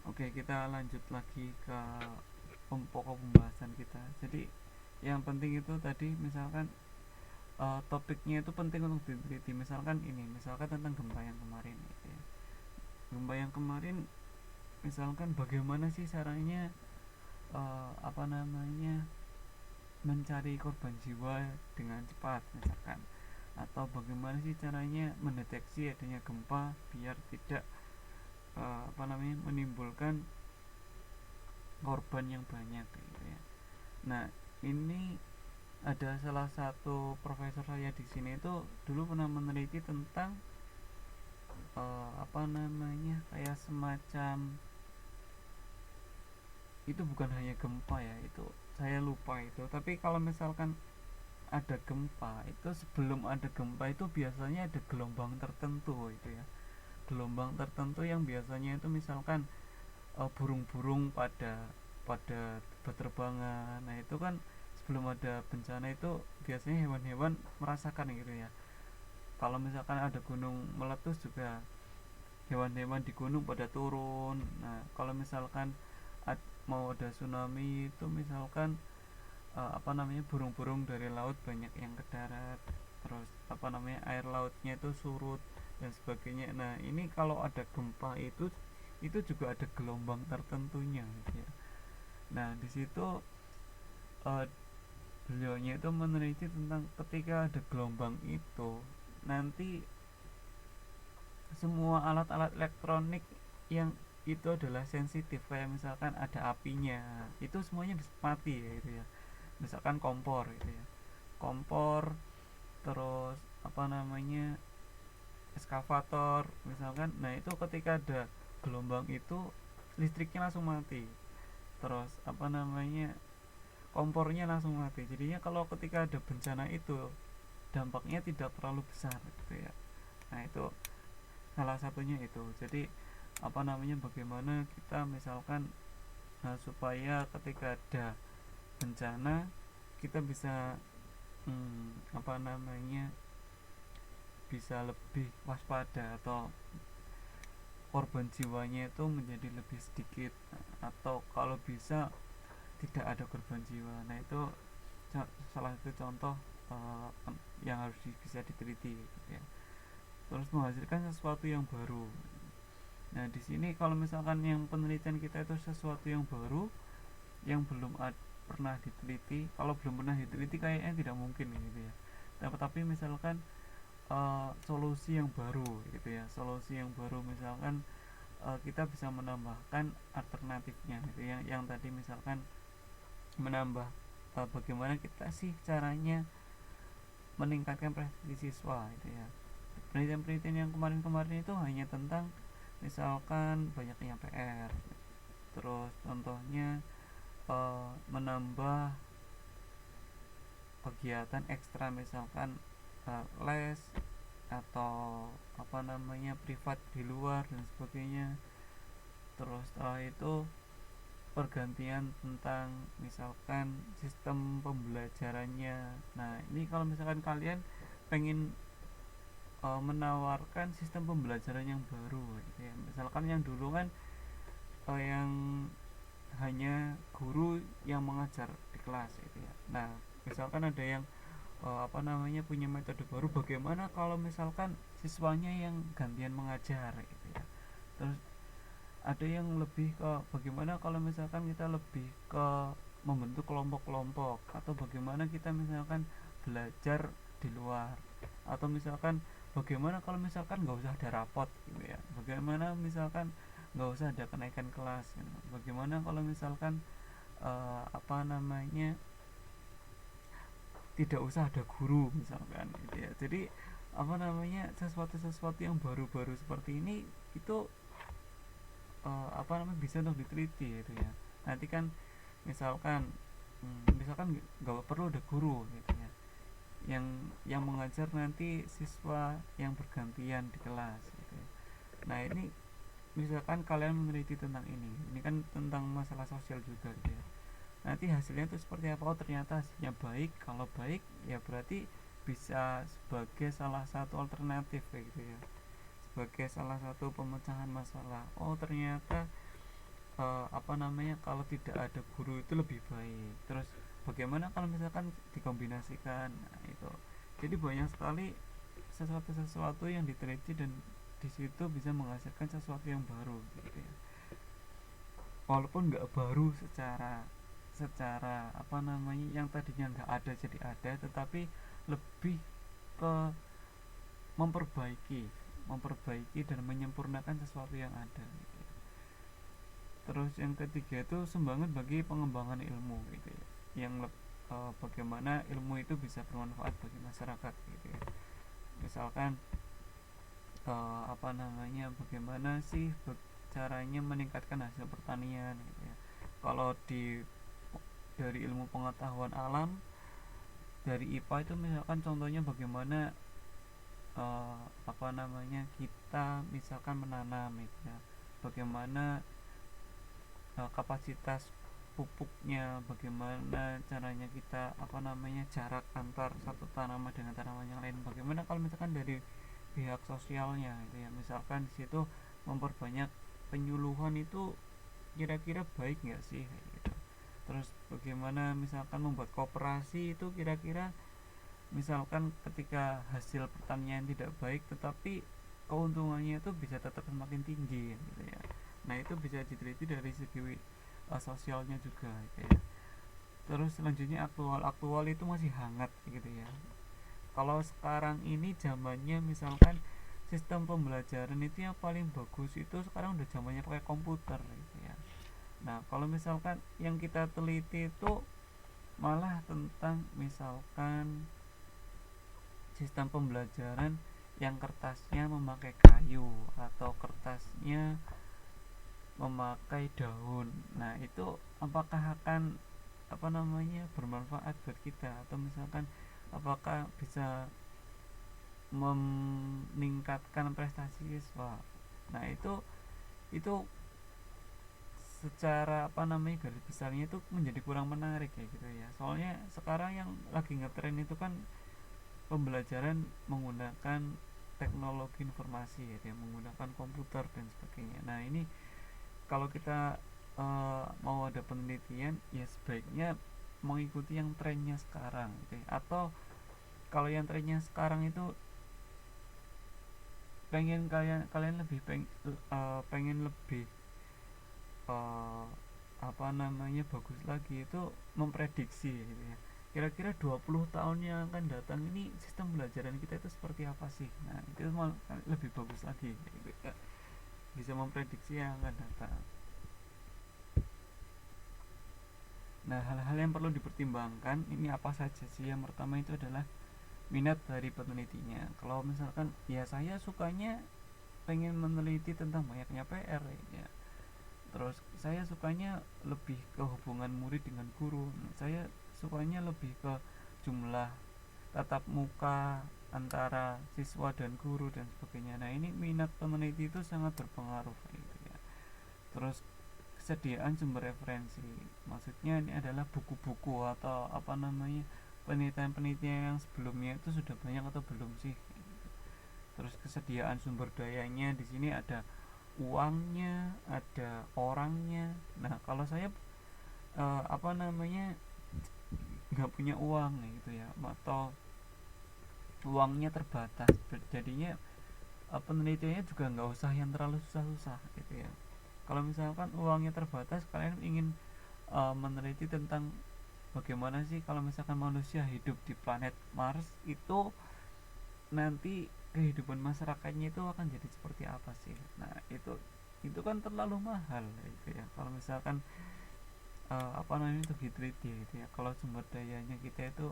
Oke, kita lanjut lagi ke pokok pembahasan kita. Jadi yang penting itu tadi misalkan topiknya itu penting untuk diteliti. Misalkan ini, misalkan tentang gempa yang kemarin gitu ya. Gempa yang kemarin misalkan bagaimana sih caranya apa namanya, mencari korban jiwa dengan cepat misalkan, atau bagaimana sih caranya mendeteksi adanya gempa biar tidak apa namanya, menimbulkan korban yang banyak gitu ya. Nah, ini ada salah satu profesor saya di sini itu dulu pernah meneliti tentang apa namanya, kayak semacam, itu bukan hanya gempa ya, itu saya lupa itu, tapi kalau misalkan ada gempa itu, sebelum ada gempa itu biasanya ada gelombang tertentu itu ya, gelombang tertentu yang biasanya itu misalkan burung-burung pada berterbangan. Nah itu kan sebelum ada bencana itu biasanya hewan-hewan merasakan gitu ya. Kalau misalkan ada gunung meletus juga hewan-hewan di gunung pada turun. Nah kalau misalkan mau ada tsunami itu misalkan apa namanya, burung-burung dari laut banyak yang ke darat, terus apa namanya, air lautnya itu surut dan sebagainya. Nah ini kalau ada gempa itu juga ada gelombang tertentunya gitu ya. Nah di situ uh, beliaunya itu meneliti tentang ketika ada gelombang itu nanti semua alat-alat elektronik yang itu adalah sensitif, kayak misalkan ada apinya itu semuanya bisa mati ya itu ya. Misalkan kompor gitu ya, kompor, terus apa namanya, eskavator misalkan. Nah itu ketika ada gelombang itu listriknya langsung mati, terus apa namanya, kompornya langsung mati. Jadinya kalau ketika ada bencana itu dampaknya tidak terlalu besar gitu ya. Nah itu salah satunya itu. Jadi apa namanya, bagaimana kita misalkan supaya ketika ada bencana kita bisa apa namanya, bisa lebih waspada, atau korban jiwanya itu menjadi lebih sedikit, atau kalau bisa tidak ada korban jiwa. Nah itu salah satu contoh yang harus bisa diteliti gitu ya. Terus menghasilkan sesuatu yang baru. Nah di sini kalau misalkan yang penelitian kita itu sesuatu yang baru yang belum pernah diteliti, kalau belum pernah diteliti kayaknya tidak mungkin gitu ya. Tapi misalkan solusi yang baru gitu ya, solusi yang baru misalkan kita bisa menambahkan alternatifnya gitu ya, yang tadi misalkan menambah bagaimana kita sih caranya meningkatkan prestasi siswa gitu ya. Penelitian-penelitian yang kemarin-kemarin itu hanya tentang misalkan banyaknya PR, terus contohnya menambah kegiatan ekstra misalkan les atau apa namanya, privat di luar dan sebagainya. Terus setelah itu pergantian tentang misalkan sistem pembelajarannya. Nah ini kalau misalkan kalian pengen menawarkan sistem pembelajaran yang baru gitu ya. Misalkan yang dulu kan yang hanya guru yang mengajar di kelas gitu ya. Nah misalkan ada yang apa namanya, punya metode baru, bagaimana kalau misalkan siswanya yang gantian mengajar gitu ya. Terus ada yang lebih ke bagaimana kalau misalkan kita lebih ke membentuk kelompok-kelompok, atau bagaimana kita misalkan belajar di luar, atau misalkan bagaimana kalau misalkan nggak usah ada rapot gitu ya, bagaimana misalkan nggak usah ada kenaikan kelas gitu. Bagaimana kalau misalkan apa namanya, tidak usah ada guru misalkan gitu ya. Jadi apa namanya, sesuatu yang baru-baru seperti ini itu apa namanya, bisa untuk diteliti gitu ya. Nanti kan misalkan misalkan nggak perlu ada guru gitu ya, yang mengajar nanti siswa yang bergantian di kelas gitu ya. Nah ini misalkan kalian meneliti tentang ini kan tentang masalah sosial juga gitu ya. Nanti hasilnya itu seperti apa, oh ternyata hasilnya baik. Kalau baik ya berarti bisa sebagai salah satu alternatif kayak gitu ya, sebagai salah satu pemecahan masalah. Oh ternyata apa namanya, kalau tidak ada guru itu lebih baik. Terus bagaimana kalau misalkan dikombinasikan, nah, itu jadi banyak sekali sesuatu yang diteliti dan di situ bisa menghasilkan sesuatu yang baru gitu ya. Walaupun nggak baru secara secara apa namanya, yang tadinya nggak ada jadi ada, tetapi lebih ke memperbaiki memperbaiki dan menyempurnakan sesuatu yang ada gitu ya. Terus yang ketiga itu sumbangan bagi pengembangan ilmu gitu ya, yang bagaimana ilmu itu bisa bermanfaat bagi masyarakat gitu ya. Misalkan apa namanya, bagaimana sih caranya meningkatkan hasil pertanian gitu ya. Kalau dari ilmu pengetahuan alam, dari IPA itu misalkan contohnya bagaimana apa namanya, kita misalkan menanam gitu ya, bagaimana kapasitas pupuknya, bagaimana caranya kita apa namanya, jarak antar satu tanaman dengan tanaman yang lain, bagaimana kalau misalkan dari pihak sosialnya itu ya, misalkan di situ memperbanyak penyuluhan itu kira-kira baik nggak sih gitu. Terus bagaimana misalkan membuat koperasi itu kira-kira, misalkan ketika hasil pertanian tidak baik tetapi keuntungannya itu bisa tetap semakin tinggi gitu ya. Nah itu bisa diteliti dari segi sosialnya juga gitu ya. Terus selanjutnya aktual itu masih hangat gitu ya. Kalau sekarang ini zamannya misalkan sistem pembelajaran itu yang paling bagus itu sekarang udah zamannya pakai komputer gitu ya. Nah kalau misalkan yang kita teliti itu malah tentang misalkan sistem pembelajaran yang kertasnya memakai kayu atau kertasnya memakai daun. Nah itu apakah akan apa namanya, bermanfaat buat kita, atau misalkan apakah bisa meningkatkan prestasi siswa. Nah itu secara apa namanya, garis besarnya itu menjadi kurang menarik ya gitu ya. Soalnya sekarang yang lagi ngetren itu kan pembelajaran menggunakan teknologi informasi ya, menggunakan komputer dan sebagainya. Nah ini kalau kita mau ada penelitian ya sebaiknya mengikuti yang trennya sekarang gitu ya. Atau kalau yang trennya sekarang itu pengen kalian lebih pengen lebih uh, apa namanya, bagus lagi itu memprediksi gitu ya, kira-kira 20 tahun yang akan datang ini sistem pembelajaran kita itu seperti apa sih. Nah itu lebih bagus lagi gitu ya. Bisa memprediksi yang akan datang. Nah hal-hal yang perlu dipertimbangkan ini apa saja sih. Yang pertama itu adalah minat dari penelitinya. Kalau misalkan ya saya sukanya pengen meneliti tentang banyaknya PR ya, terus saya sukanya lebih ke hubungan murid dengan guru, saya sukanya lebih ke jumlah tatap muka antara siswa dan guru dan sebagainya. Nah ini minat peneliti itu sangat berpengaruh gitu ya. Terus kesediaan sumber referensi, maksudnya ini adalah buku-buku atau apa namanya, penelitian-penelitian yang sebelumnya itu sudah banyak atau belum sih. Terus kesediaan sumber dayanya, di sini ada uangnya, ada orangnya. Nah kalau saya apa namanya, nggak punya uang gitu ya, atau uangnya terbatas, jadinya penelitiannya juga nggak usah yang terlalu susah-susah gitu ya. Kalau misalkan uangnya terbatas, kalian ingin meneliti tentang bagaimana sih kalau misalkan manusia hidup di planet Mars itu, nanti kehidupan masyarakatnya itu akan jadi seperti apa sih. Nah itu kan terlalu mahal gitu ya, kalau misalkan apa namanya, itu diteliti gitu ya. Kalau sumber dayanya kita itu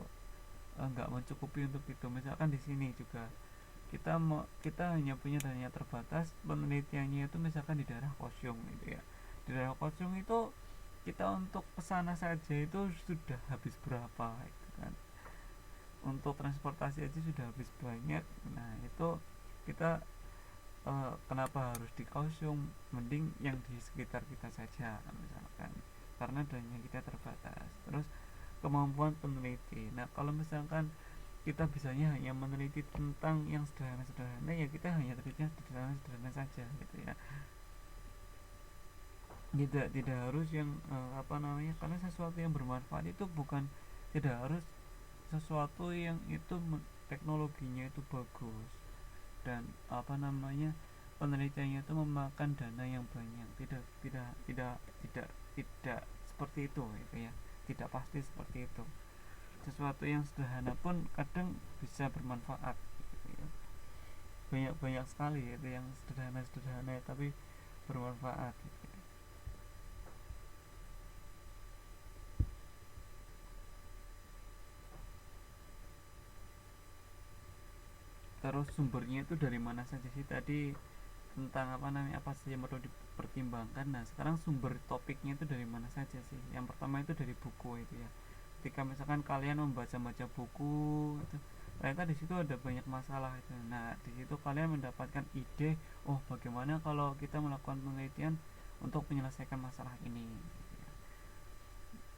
nggak mencukupi untuk itu. Misalkan di sini juga kita hanya punya dana terbatas, penelitiannya itu misalkan di daerah Kosyung gitu ya. Di daerah Kosyung itu kita untuk kesana saja itu sudah habis berapa gitu kan, untuk transportasi aja sudah habis banyak. Nah itu kita kenapa harus di Kaohsiung, mending yang di sekitar kita saja misalkan, karena dananya kita terbatas. Terus kemampuan peneliti, nah kalau misalkan kita bisanya hanya meneliti tentang yang sederhana-sederhana, ya kita hanya teliti yang sederhana-sederhana saja gitu ya. Tidak harus yang apa namanya, karena sesuatu yang bermanfaat itu bukan, tidak harus sesuatu yang itu teknologinya itu bagus dan apa namanya penelitiannya itu memakan dana yang banyak. Tidak seperti itu gitu ya, tidak pasti seperti itu. Sesuatu yang sederhana pun kadang bisa bermanfaat gitu ya. Banyak sekali itu yang sederhana tapi bermanfaat gitu ya. Terus sumbernya itu dari mana saja sih tadi, tentang apa namanya, apa sih yang perlu dipertimbangkan. Nah sekarang sumber topiknya itu dari mana saja sih. Yang pertama itu dari buku itu ya. Ketika misalkan kalian membaca buku itu, ternyata di situ ada banyak masalah itu. Nah di situ kalian mendapatkan ide, oh bagaimana kalau kita melakukan penelitian untuk menyelesaikan masalah ini.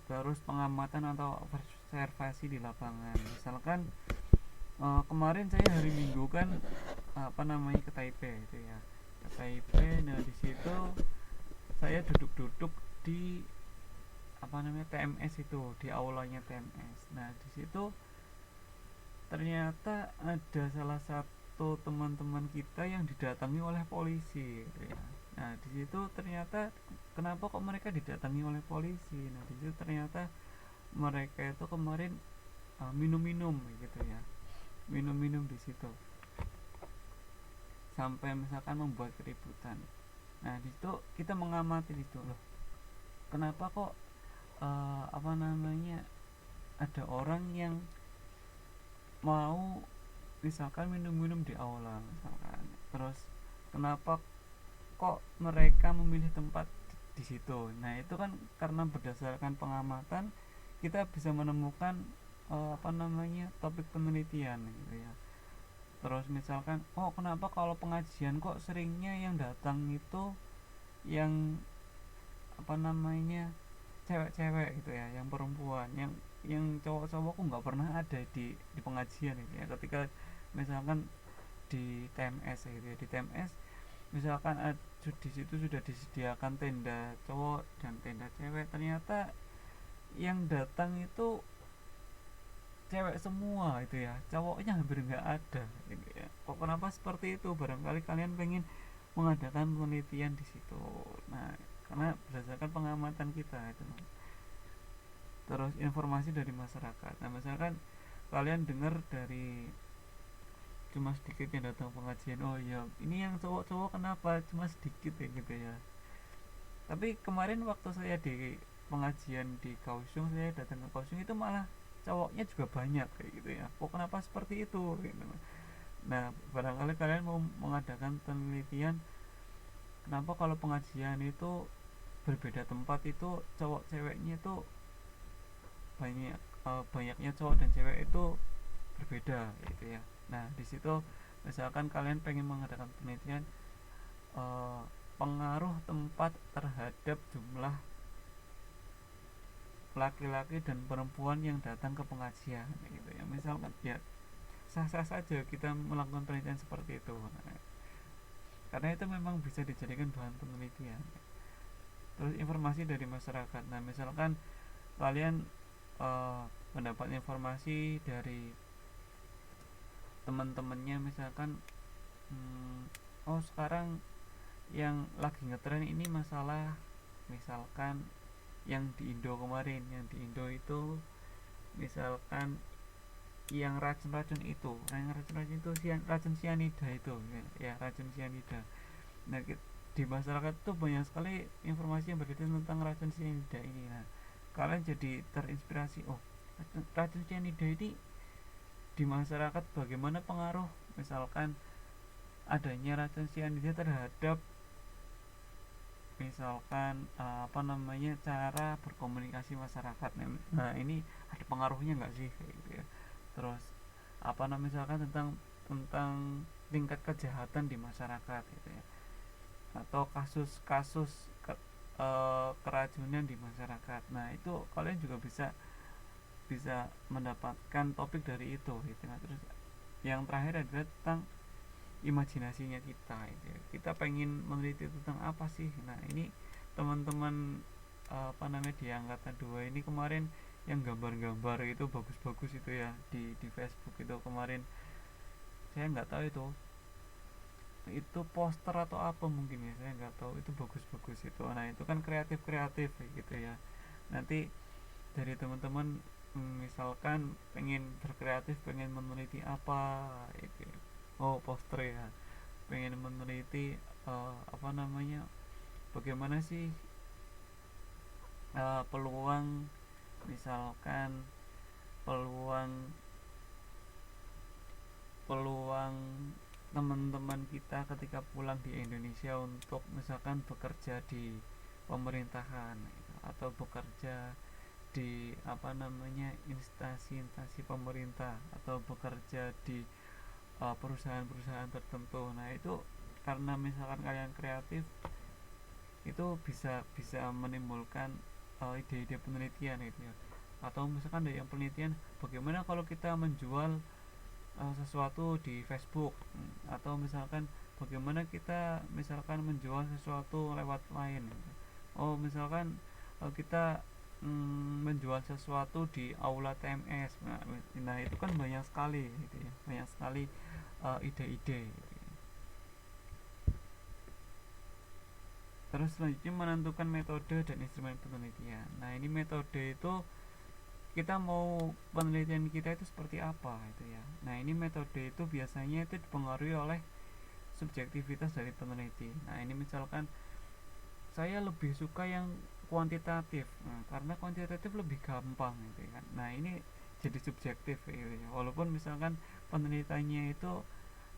Terus pengamatan atau observasi di lapangan, misalkan kemarin saya hari Minggu kan apa namanya ke Taipei itu ya, ke Taipei. Nah di situ saya duduk-duduk di apa namanya TMS itu, di aulanya TMS. Nah di situ ternyata ada salah satu teman-teman kita yang didatangi oleh polisi gitu ya. Nah di situ ternyata kenapa kok mereka didatangi oleh polisi. Nah di situ ternyata mereka itu kemarin minum-minum gitu ya, minum-minum di situ sampai misalkan membuat keributan. Nah di situ kita mengamati itu loh, kenapa kok apa namanya ada orang yang mau misalkan minum-minum di aula misalkan, terus kenapa kok mereka memilih tempat di situ. Nah itu kan karena berdasarkan pengamatan kita bisa menemukan apa namanya topik penelitian gitu ya. Terus misalkan, oh kenapa kalau pengajian kok seringnya yang datang itu yang apa namanya cewek-cewek gitu ya, yang perempuan, yang cowok-cowok kok nggak pernah ada di pengajian gitu ya. Ketika misalkan di TMS gitu ya, di TMS misalkan di situ sudah disediakan tenda cowok dan tenda cewek, ternyata yang datang itu cewek semua itu ya, cowoknya hampir nggak ada gitu ya. Kok kenapa seperti itu? Barangkali kalian pengen mengadakan penelitian di situ. Nah karena berdasarkan pengamatan kita itu. Terus informasi dari masyarakat, nah misalkan kalian dengar dari cuma sedikit yang datang pengajian, oh ya ini yang cowok-cowok kenapa cuma sedikit ya gitu ya. Tapi kemarin waktu saya di pengajian di Kaohsiung, saya datang ke Kaohsiung itu malah cowoknya juga banyak kayak gitu ya. Kok kenapa seperti itu gitu. Nah barangkali kalian mau mengadakan penelitian, kenapa kalau pengajian itu berbeda tempat itu cowok ceweknya itu banyak, banyaknya cowok dan cewek itu berbeda gitu ya. Nah di situ misalkan kalian pengen mengadakan penelitian pengaruh tempat terhadap jumlah laki-laki dan perempuan yang datang ke pengajian gitu ya. Misalkan ya sah-sah saja kita melakukan penelitian seperti itu. Nah, karena itu memang bisa dijadikan bahan penelitian. Terus informasi dari masyarakat, nah misalkan kalian mendapat informasi dari teman-temannya misalkan, oh sekarang yang lagi ngetren ini masalah misalkan yang di Indo kemarin, yang di Indo itu misalkan yang racun-racun itu, racun sianida itu ya, racun sianida. Nah di masyarakat tuh banyak sekali informasi yang berkaitan tentang racun sianida ini. Nah kalian jadi terinspirasi, oh racun sianida ini di masyarakat bagaimana pengaruh misalkan adanya racun cyanida terhadap misalkan cara berkomunikasi masyarakat. Nah ini ada pengaruhnya nggak sih kayak gitu ya. Terus misalkan tentang tingkat kejahatan di masyarakat gitu ya, atau kasus-kasus keracunan di masyarakat. Nah itu kalian juga bisa bisa mendapatkan topik dari itu gitu. Nah, terus yang terakhir adalah tentang imajinasinya kita gitu ya. Kita pengen meneliti tentang apa sih. Nah ini teman-teman di angkatan 2 ini kemarin yang gambar-gambar itu bagus-bagus itu ya di Facebook itu kemarin. Saya nggak tahu itu poster atau apa mungkin ya, saya nggak tahu, itu bagus-bagus itu. Nah itu kan kreatif gitu ya. Nanti dari teman-teman misalkan pengen berkreatif, pengen meneliti apa itu ya. Oh poster ya, pengen meneliti bagaimana sih peluang, misalkan peluang peluang teman-teman kita ketika pulang di Indonesia untuk misalkan bekerja di pemerintahan gitu, atau bekerja di instansi-instansi pemerintah, atau bekerja di perusahaan-perusahaan tertentu. Nah itu karena misalkan kalian kreatif, itu bisa bisa menimbulkan ide-ide penelitian gitu ya. Atau misalkan dari yang penelitian, bagaimana kalau kita menjual sesuatu di Facebook, atau misalkan bagaimana kita misalkan menjual sesuatu lewat lain gitu. Oh misalkan kita menjual sesuatu di aula TMS. Nah itu kan banyak sekali gitu ya, banyak sekali ide-ide gitu ya. Terus selanjutnya menentukan metode dan instrumen penelitian. Nah ini metode itu kita mau penelitian kita itu seperti apa itu ya. Nah ini metode itu biasanya itu dipengaruhi oleh subjektivitas dari peneliti. Nah ini misalkan saya lebih suka yang kuantitatif, karena kuantitatif lebih gampang gitu kan. Nah ini jadi subjektif gitu ya. Walaupun misalkan penelitiannya itu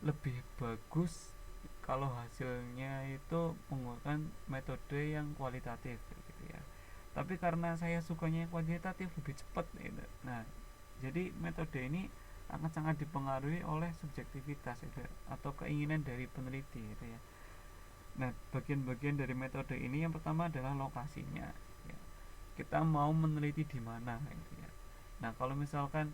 lebih bagus kalau hasilnya itu menggunakan metode yang kualitatif gitu ya. Tapi karena saya sukanya kuantitatif, lebih cepat gitu. Nah jadi metode ini akan sangat dipengaruhi oleh subjektivitas gitu, atau keinginan dari peneliti gitu ya. Nah bagian-bagian dari metode ini yang pertama adalah lokasinya ya. Kita mau meneliti di mana gitu ya. Nah kalau misalkan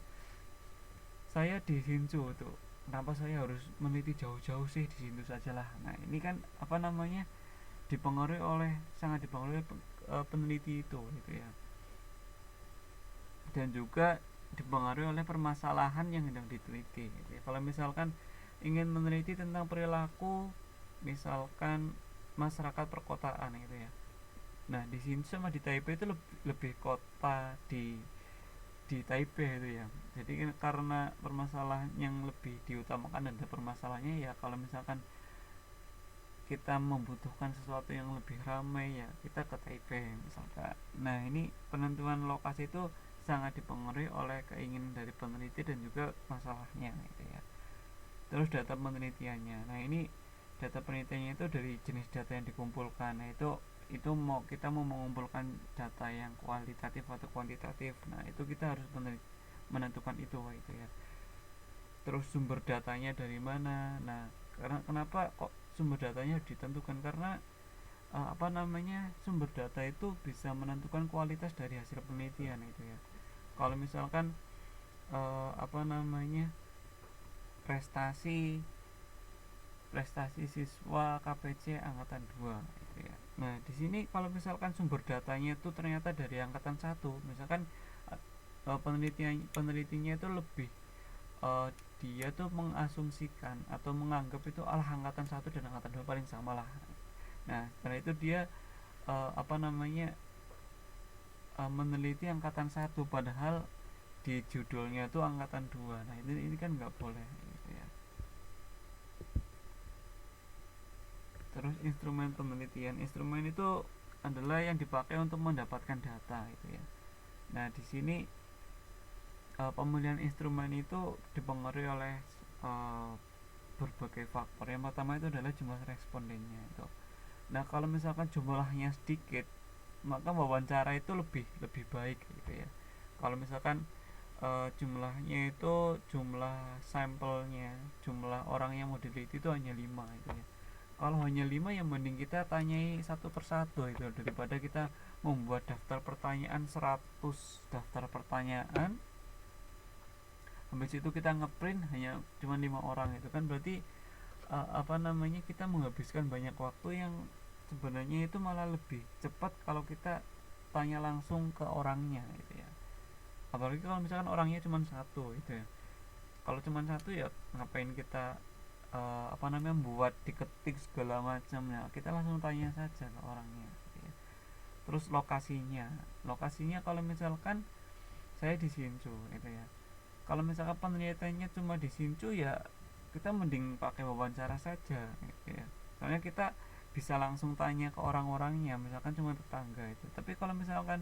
saya di Hsinchu tuh, kenapa saya harus meneliti jauh-jauh sih, di situ saja lah. Nah ini kan dipengaruhi oleh sangat dipengaruhi peneliti itu gitu ya. Dan juga dipengaruhi oleh permasalahan yang sedang diteliti gitu ya. Kalau misalkan ingin meneliti tentang perilaku misalkan masyarakat perkotaan gitu ya. Nah di sini sama di Taipei itu lebih kota di Taipei itu ya. Jadi karena permasalahan yang lebih diutamakan ada permasalahannya ya, kalau misalkan kita membutuhkan sesuatu yang lebih ramai ya kita ke Taipei misalkan. Nah ini penentuan lokasi itu sangat dipengaruhi oleh keinginan dari peneliti dan juga masalahnya gitu ya. Terus data penelitiannya, nah ini data penelitiannya itu dari jenis data yang dikumpulkan. Nah itu kita mau mengumpulkan data yang kualitatif atau kuantitatif. Nah itu kita harus menentukan itu gitu ya. Terus sumber datanya dari mana. Nah karena kenapa kok sumber datanya ditentukan, karena sumber data itu bisa menentukan kualitas dari hasil penelitian itu ya. Kalau misalkan prestasi prestasi siswa KPC angkatan 2 gitu ya. Nah di sini kalau misalkan sumber datanya itu ternyata dari angkatan 1, misalkan penelitinya itu lebih dia tuh mengasumsikan atau menganggap itu angkatan 1 dan angkatan 2 paling sama lah. Nah setelah itu dia meneliti angkatan 1 padahal di judulnya tuh angkatan 2. Nah ini kan nggak boleh gitu ya. Terus instrumen penelitian, instrumen itu adalah yang dipakai untuk mendapatkan data gitu ya. Nah di sini pemilihan instrumen itu dipengaruhi oleh uh, berbagai faktor. Yang pertama itu adalah jumlah respondennya itu. Nah, kalau misalkan jumlahnya sedikit, maka wawancara itu lebih lebih baik gitu ya. Kalau misalkan jumlahnya itu jumlah sampelnya, jumlah orang yang mau diteliti itu hanya 5 itu ya. Kalau hanya 5 ya mending kita tanyai satu persatu itu daripada kita membuat daftar pertanyaan 100 daftar pertanyaan, habis itu kita ngeprint hanya cuma 5 orang, itu kan berarti apa namanya, kita menghabiskan banyak waktu yang sebenarnya itu malah lebih cepat kalau kita tanya langsung ke orangnya gitu ya. Apalagi kalau misalkan orangnya cuma satu gitu ya. Kalau cuma satu ya ngapain kita apa namanya, buat diketik segala macam ya, kita langsung tanya saja ke orangnya gitu ya. Terus lokasinya kalau misalkan saya di Sincu gitu ya, kalau misalkan penelitiannya cuma di Sincu ya kita mending pakai wawancara saja gitu ya. Soalnya kita bisa langsung tanya ke orang-orangnya, misalkan cuma tetangga itu. Tapi kalau misalkan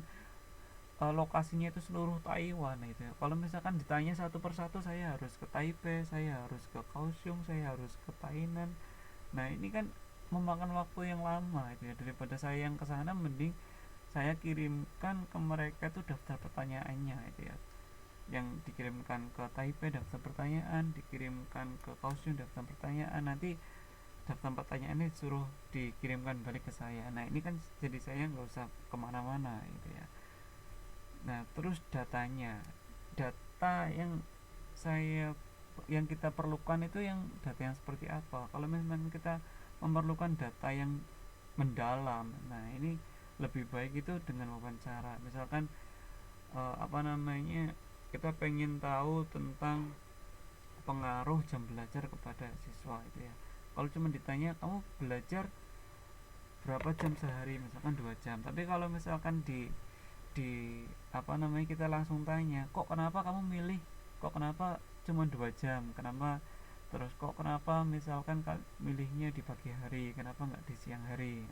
lokasinya itu seluruh Taiwan itu ya, kalau misalkan ditanya satu persatu, saya harus ke Taipei, saya harus ke Kaohsiung, saya harus ke Tainan. Nah ini kan memakan waktu yang lama itu ya. Daripada saya yang kesana, mending saya kirimkan ke mereka tuh daftar pertanyaannya itu ya, yang dikirimkan ke Taipei daftar pertanyaan, dikirimkan ke Kaohsiung daftar pertanyaan, nanti daftar pertanyaan ini suruh dikirimkan balik ke saya. Nah ini kan jadi saya nggak usah kemana-mana gitu ya. Nah terus data saya yang kita perlukan itu yang data yang seperti apa. Kalau memang kita memerlukan data yang mendalam, nah ini lebih baik itu dengan wawancara. Misalkan apa namanya, kita pengen tahu tentang pengaruh jam belajar kepada siswa itu ya. Kalau cuma ditanya kamu belajar berapa jam sehari, misalkan 2 jam, tapi kalau misalkan di apa namanya, kita langsung tanya, kok kenapa kamu milih, kok kenapa cuma 2 jam, kenapa, terus kok kenapa misalkan milihnya di pagi hari, kenapa nggak di siang hari.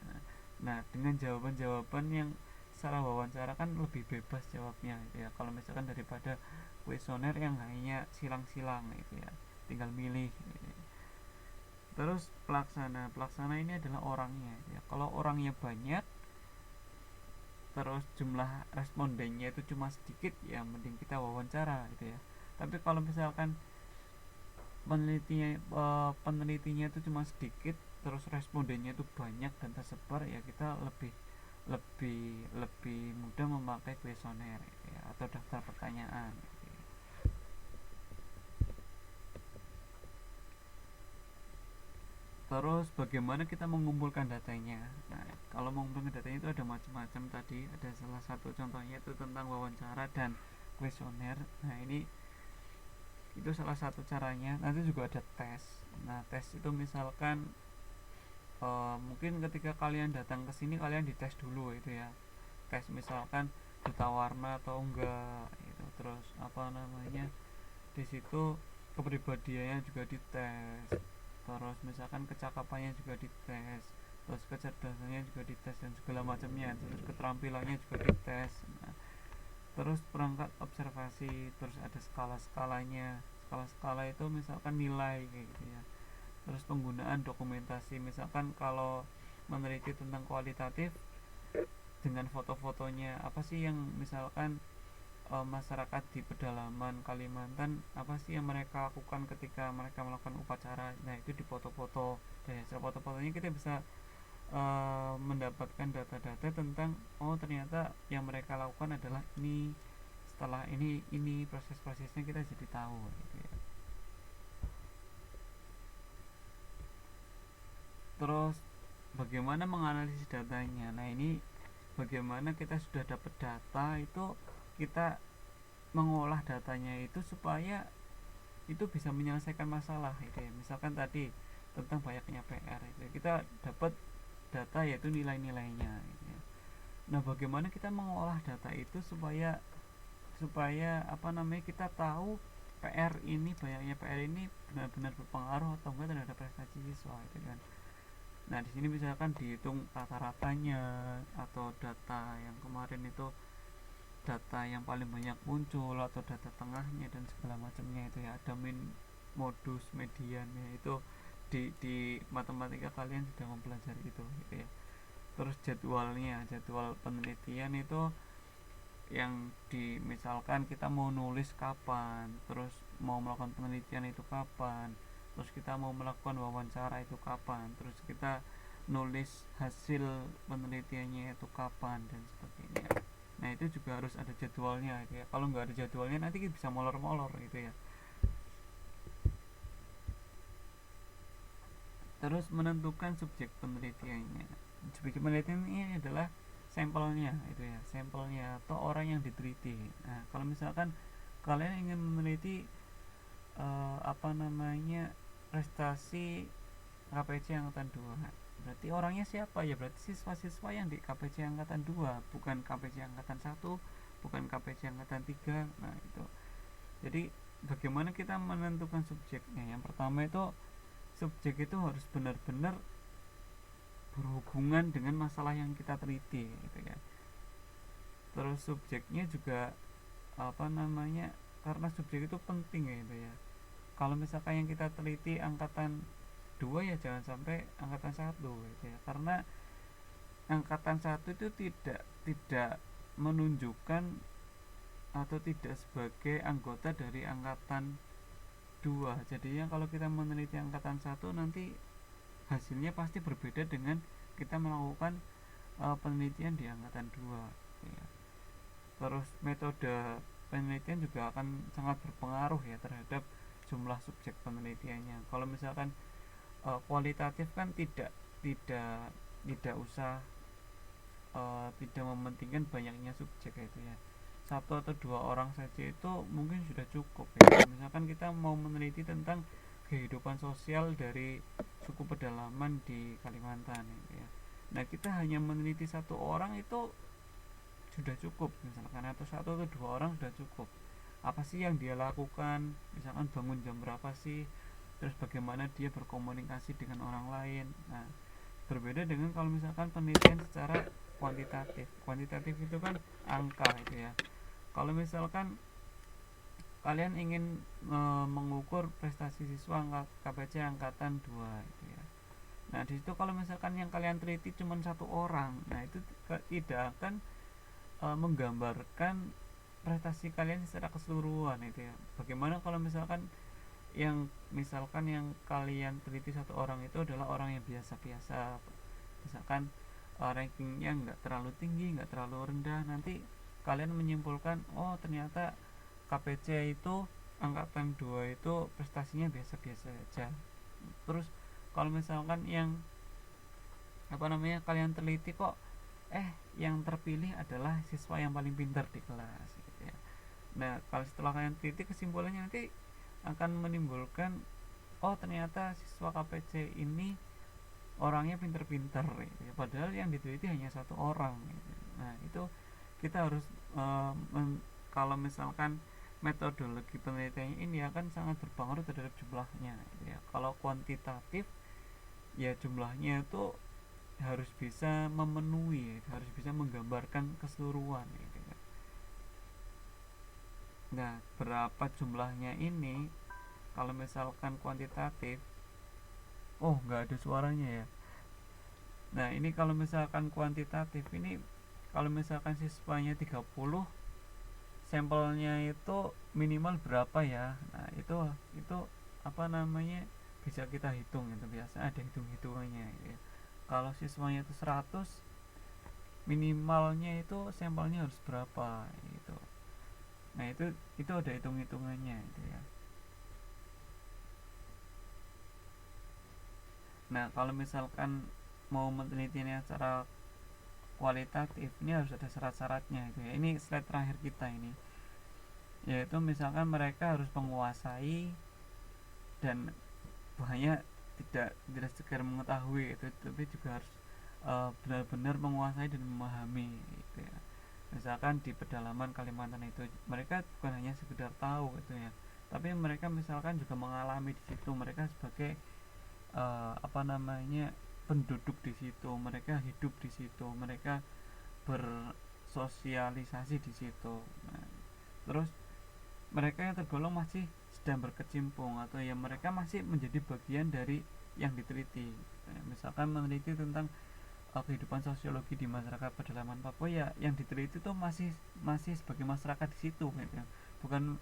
Nah dengan jawaban-jawaban yang secara wawancara kan lebih bebas jawabnya gitu ya, kalau misalkan daripada kuesioner yang hanya silang-silang gitu ya, tinggal milih gitu ya. Terus pelaksana ini adalah orangnya ya. Kalau orangnya banyak terus jumlah respondennya itu cuma sedikit, ya mending kita wawancara gitu ya. Tapi kalau misalkan penelitinya itu cuma sedikit terus respondennya itu banyak dan tersebar, ya kita lebih lebih lebih mudah memakai kuesioner gitu ya, atau daftar pertanyaan gitu ya. Terus bagaimana kita mengumpulkan datanya? Nah, kalau mengumpulkan datanya itu ada macam-macam tadi. Ada salah satu contohnya itu tentang wawancara dan kuesioner. Nah, ini itu salah satu caranya. Nanti juga ada tes. Nah, tes itu misalkan mungkin ketika kalian datang ke sini kalian dites dulu itu ya. Tes misalkan buta warna atau enggak itu. Terus apa namanya? Di situ kepribadiannya juga dites, terus misalkan kecakapannya juga dites, terus kecerdasannya juga dites dan segala macamnya, terus keterampilannya juga dites. Nah, terus perangkat observasi, terus ada skala-skalanya. Skala-skala itu misalkan nilai kayak gitu ya. Terus penggunaan dokumentasi, misalkan kalau meneliti tentang kualitatif, dengan foto-fotonya apa sih yang misalkan masyarakat di pedalaman Kalimantan apa sih yang mereka lakukan ketika mereka melakukan upacara. Nah itu di foto-foto. Dari hasil foto-fotonya kita bisa mendapatkan data-data tentang, oh ternyata yang mereka lakukan adalah ini, setelah ini proses-prosesnya kita jadi tahu gitu ya. Terus bagaimana menganalisis datanya. Nah ini bagaimana kita sudah dapat data itu, kita mengolah datanya itu supaya itu bisa menyelesaikan masalah itu ya. Misalkan tadi tentang banyaknya PR itu kita dapat data yaitu nilai-nilainya gitu ya. Nah bagaimana kita mengolah data itu supaya supaya apa namanya, kita tahu banyaknya PR ini benar-benar berpengaruh atau enggak terhadap prestasi siswa itu kan. Nah di sini misalkan dihitung rata-ratanya, atau data yang kemarin itu data yang paling banyak muncul atau data tengahnya dan segala macamnya itu ya, ada modus mediannya itu. Di matematika kalian sudah mempelajari itu gitu ya. Terus jadwal penelitian itu yang misalkan kita mau nulis kapan, terus mau melakukan penelitian itu kapan, terus kita mau melakukan wawancara itu kapan, terus kita nulis hasil penelitiannya itu kapan dan sebagainya. Nah itu juga harus ada jadwalnya gitu ya. Kalau nggak ada jadwalnya nanti kita bisa molor-molor gitu ya. Terus menentukan subjek penelitiannya. Subjek penelitian ini adalah sampelnya itu ya, sampelnya atau orang yang diteliti. Nah kalau misalkan kalian ingin meneliti apa namanya, prestasi KPC angkatan 2, berarti orangnya siapa ya? Berarti siswa-siswa yang di KPC angkatan 2, bukan KPC angkatan 1, bukan KPC angkatan 3. Nah itu, jadi bagaimana kita menentukan subjeknya? Yang pertama itu, subjek itu harus benar-benar berhubungan dengan masalah yang kita teliti gitu ya. Terus subjeknya juga apa namanya, karena subjek itu penting ya itu ya. Kalau misalkan yang kita teliti angkatan 2 ya jangan sampai angkatan 1 gitu ya. Karena angkatan 1 itu tidak menunjukkan atau tidak sebagai anggota dari angkatan 2. Jadinya kalau kita meneliti angkatan 1 nanti hasilnya pasti berbeda dengan kita melakukan penelitian di angkatan 2 ya. Terus metode penelitian juga akan sangat berpengaruh ya terhadap jumlah subjek penelitiannya. Kalau misalkan kualitatif kan tidak tidak usah tidak mementingkan banyaknya subjek itu ya, satu atau dua orang saja itu mungkin sudah cukup ya. Misalkan kita mau meneliti tentang kehidupan sosial dari suku pedalaman di Kalimantan gitu ya. Nah kita hanya meneliti satu orang itu sudah cukup misalkan, atau satu atau dua orang sudah cukup. Apa sih yang dia lakukan, misalkan bangun jam berapa sih, terus bagaimana dia berkomunikasi dengan orang lain. Nah berbeda dengan kalau misalkan penelitian secara kuantitatif itu kan angka itu ya. Kalau misalkan kalian ingin mengukur prestasi siswa KPC angkatan 2 itu ya. Nah, di situ kalau misalkan yang kalian teliti cuma satu orang, nah itu tidak akan menggambarkan prestasi kalian secara keseluruhan itu ya. Bagaimana kalau misalkan yang kalian teliti satu orang itu adalah orang yang biasa-biasa, misalkan rankingnya nggak terlalu tinggi nggak terlalu rendah, nanti kalian menyimpulkan oh ternyata KPC itu angkatan 2 itu prestasinya biasa-biasa saja. Terus kalau misalkan yang apa namanya kalian teliti kok yang terpilih adalah siswa yang paling pintar di kelas gitu ya. Nah kalau setelah kalian teliti kesimpulannya nanti akan menimbulkan oh ternyata siswa KPC ini orangnya pinter-pinter gitu ya. Padahal yang diteliti hanya satu orang gitu. Nah itu kita harus kalau misalkan metodologi penelitiannya ini akan sangat berpengaruh terhadap jumlahnya gitu ya. Kalau kuantitatif ya jumlahnya itu harus bisa memenuhi, harus bisa menggambarkan keseluruhan gitu ya. Nah berapa jumlahnya ini kalau misalkan kuantitatif, oh nggak ada suaranya ya. Nah ini kalau misalkan kuantitatif ini, kalau misalkan siswanya 30, sampelnya itu minimal berapa ya. Nah itu apa namanya bisa kita hitung, itu biasa ada hitung-hitungannya ya. Kalau siswanya itu 100, minimalnya itu sampelnya harus berapa gitu. Nah itu ada hitung-hitungannya itu ya. Nah kalau misalkan mau menelitinya secara kualitatif ini harus ada syarat-syaratnya itu ya. Ini slide terakhir kita ini, yaitu misalkan mereka harus menguasai dan hanya tidak sekedar mengetahui itu, tapi juga harus benar-benar menguasai dan memahami gitu ya. Misalkan di pedalaman Kalimantan itu mereka bukan hanya sekedar tahu gitu ya, tapi mereka misalkan juga mengalami di situ, mereka sebagai apa namanya penduduk di situ, mereka hidup di situ, mereka bersosialisasi di situ. Nah, terus mereka yang tergolong masih sedang berkecimpung atau ya mereka masih menjadi bagian dari yang diteliti. Misalkan meneliti tentang kehidupan sosiologi di masyarakat pedalaman Papua, ya yang diteliti itu masih masih sebagai masyarakat di situ gitu ya. Bukan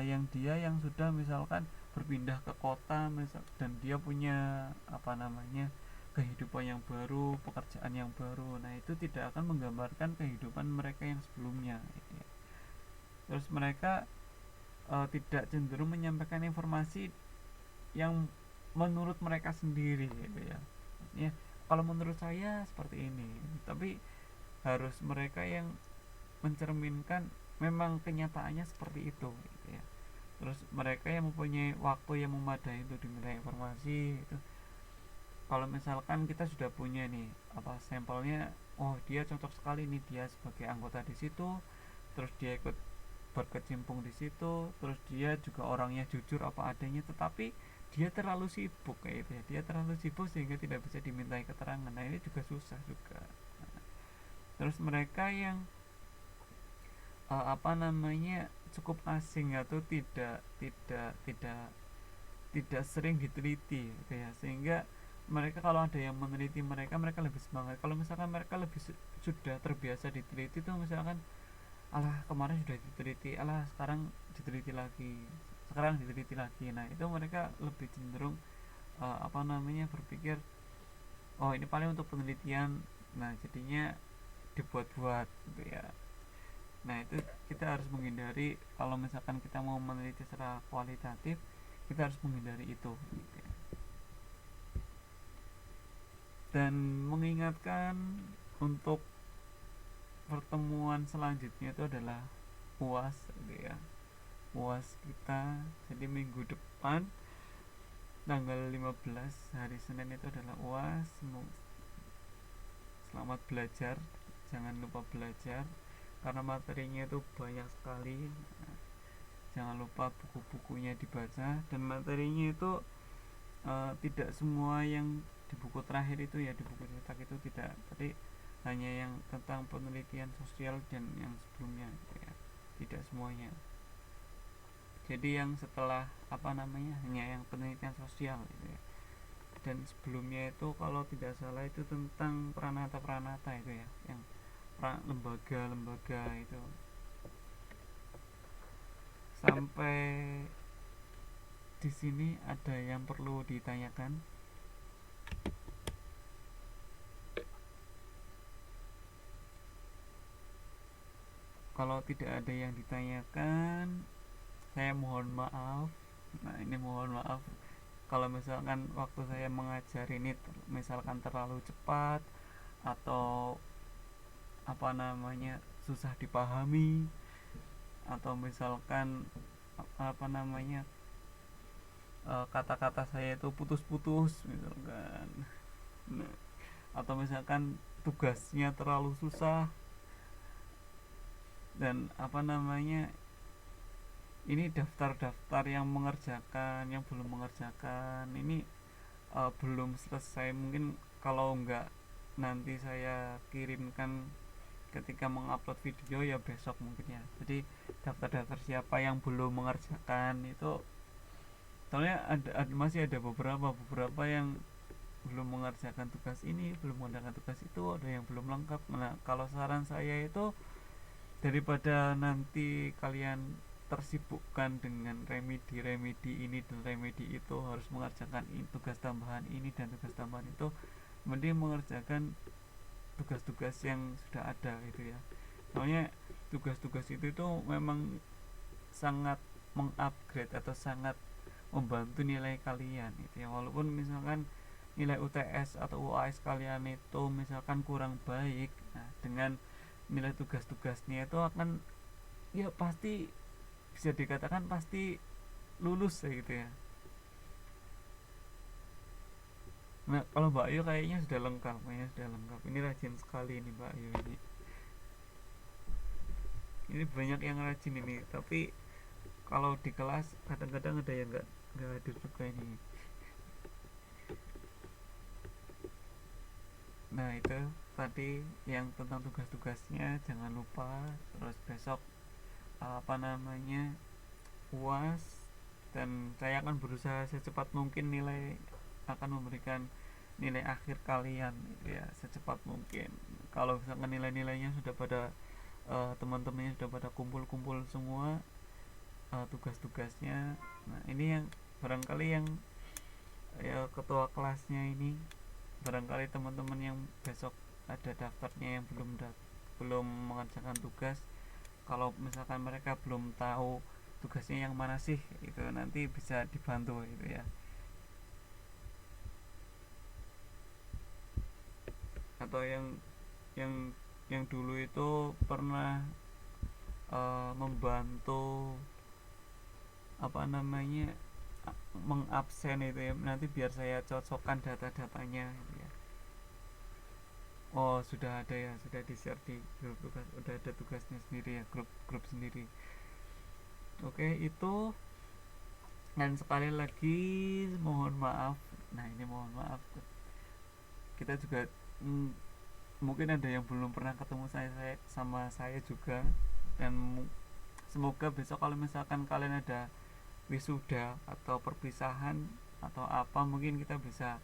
yang dia yang sudah misalkan berpindah ke kota dan dia punya apa namanya kehidupan yang baru, pekerjaan yang baru. Nah, itu tidak akan menggambarkan kehidupan mereka yang sebelumnya gitu ya. Terus mereka tidak cenderung menyampaikan informasi yang menurut mereka sendiri gitu ya. Maksudnya kalau menurut saya seperti ini, tapi harus mereka yang mencerminkan memang kenyataannya seperti itu gitu ya. Terus mereka yang mempunyai waktu yang memadai untuk diminta informasi itu, kalau misalkan kita sudah punya nih apa sampelnya, oh dia cocok sekali nih dia sebagai anggota di situ, terus dia ikut berkecimpung di situ, terus dia juga orangnya jujur apa adanya, tetapi dia terlalu sibuk kayak gitu ya, dia terlalu sibuk sehingga tidak bisa dimintai keterangan. Nah, ini juga susah juga. Nah, terus mereka yang apa namanya cukup asing atau tidak sering diteliti gitu ya, sehingga mereka kalau ada yang meneliti mereka, mereka lebih semangat. Kalau misalkan mereka lebih sudah terbiasa diteliti tuh, misalkan alah kemarin sudah diteliti, alah sekarang diteliti lagi. Nah, itu mereka lebih cenderung apa namanya berpikir, oh ini paling untuk penelitian, nah jadinya dibuat-buat gitu ya. Nah, itu kita harus menghindari. Kalau misalkan kita mau meneliti secara kualitatif, kita harus menghindari itu gitu ya. Dan mengingatkan untuk pertemuan selanjutnya itu adalah UAS gitu ya. UAS kita jadi minggu depan tanggal 15 hari Senin itu adalah UAS. Selamat belajar, jangan lupa belajar karena materinya itu banyak sekali. Jangan lupa buku-bukunya dibaca, dan materinya itu tidak semua yang di buku terakhir itu ya, di buku cetak itu tidak, tapi hanya yang tentang penelitian sosial dan yang sebelumnya gitu ya, tidak semuanya. Jadi yang setelah apa namanya hanya yang penelitian sosial gitu ya. Dan sebelumnya itu kalau tidak salah itu tentang pranata itu ya, yang lembaga-lembaga itu. Sampai di sini ada yang perlu ditanyakan? Kalau tidak ada yang ditanyakan, saya mohon maaf. Nah, ini mohon maaf kalau misalkan waktu saya mengajar ini misalkan terlalu cepat atau apa namanya susah dipahami, atau misalkan apa namanya kata-kata saya itu putus-putus misalkan. Nah, atau misalkan tugasnya terlalu susah dan apa namanya ini daftar-daftar yang mengerjakan, yang belum mengerjakan ini belum selesai. Mungkin kalau enggak nanti saya kirimkan ketika mengupload video ya besok mungkin ya. Jadi daftar-daftar siapa yang belum mengerjakan itu, soalnya masih ada beberapa yang belum mengerjakan tugas ini, belum mengerjakan tugas itu, ada yang belum lengkap. Nah, kalau saran saya itu daripada nanti kalian tersibukkan dengan remedi ini dan remedi itu, harus mengerjakan tugas tambahan ini dan tugas tambahan itu, mending mengerjakan tugas-tugas yang sudah ada gitu ya. Soalnya tugas-tugas itu memang sangat mengupgrade atau sangat membantu nilai kalian gitu ya. Walaupun misalkan nilai UTS atau UAS kalian itu misalkan kurang baik, nah dengan nilai tugas-tugasnya itu akan ya pasti bisa dikatakan pasti lulus ya gitu ya. Nah, kalau Mbak Ayu kayaknya sudah lengkap, ini rajin sekali ini Mbak Ayu ini banyak yang rajin ini, tapi kalau di kelas kadang-kadang ada yang nggak hadir juga ini. Nah itu tadi yang tentang tugas-tugasnya jangan lupa. Terus besok apa namanya UAS, dan saya akan berusaha secepat mungkin akan memberikan nilai akhir kalian gitu ya, secepat mungkin. Kalau misalkan nilai-nilainya sudah pada teman-temannya sudah pada kumpul-kumpul semua tugas-tugasnya. Nah ini yang barangkali yang ya ketua kelasnya ini, barangkali teman-teman yang besok ada daftarnya yang belum mengerjakan tugas, kalau misalkan mereka belum tahu tugasnya yang mana sih, itu nanti bisa dibantu gitu ya. Atau yang yang dulu itu pernah membantu apa namanya mengabsen itu ya, nanti biar saya cocokkan data-datanya gitu ya. Oh sudah ada ya, sudah di share di grup tugas, udah ada tugasnya sendiri ya, grup sendiri. Oke itu, dan sekali lagi mohon maaf. Nah ini mohon maaf, kita juga mm, mungkin ada yang belum pernah ketemu sama saya juga, dan semoga besok kalau misalkan kalian ada wisuda atau perpisahan atau apa, mungkin kita bisa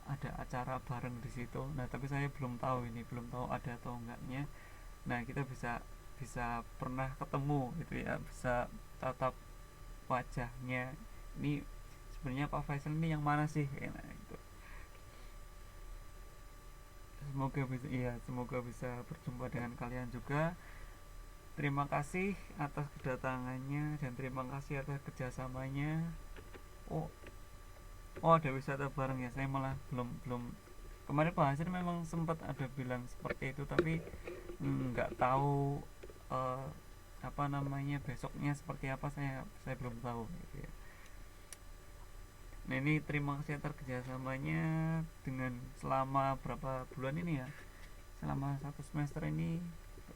ada acara bareng di situ. Nah tapi saya belum tahu, ini belum tahu ada atau enggaknya. Nah kita bisa bisa pernah ketemu gitu ya, bisa tatap wajahnya. Ini sebenarnya Pak Faisal ini yang mana sih, nah itu semoga bisa berjumpa dengan kalian juga. Terima kasih atas kedatangannya dan terima kasih atas kerjasamanya. Oh, oh ada wisata bareng ya, saya malah belum belum kemarin Pak Hasil memang sempat ada bilang seperti itu, tapi nggak tahu eh, apa namanya besoknya seperti apa, saya belum tahu gitu ya. Nah ini terima kasih atas kerjasamanya dengan selama berapa bulan ini ya, selama satu semester ini,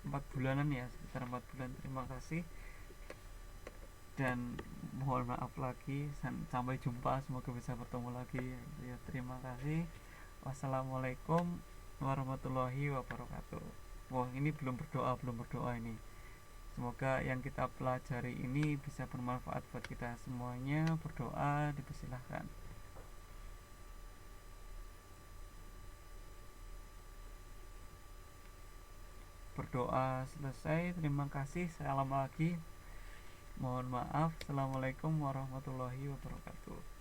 4 bulanan ya, sekitar 4 bulan. Terima kasih dan mohon maaf lagi. Sampai jumpa, semoga bisa bertemu lagi ya. Terima kasih. Wassalamualaikum warahmatullahi wabarakatuh. Wah ini belum berdoa ini. Semoga yang kita pelajari ini bisa bermanfaat buat kita semuanya. Berdoa dipersilahkan. Berdoa selesai, terima kasih. Salam lagi. Mohon maaf. Assalamualaikum warahmatullahi wabarakatuh.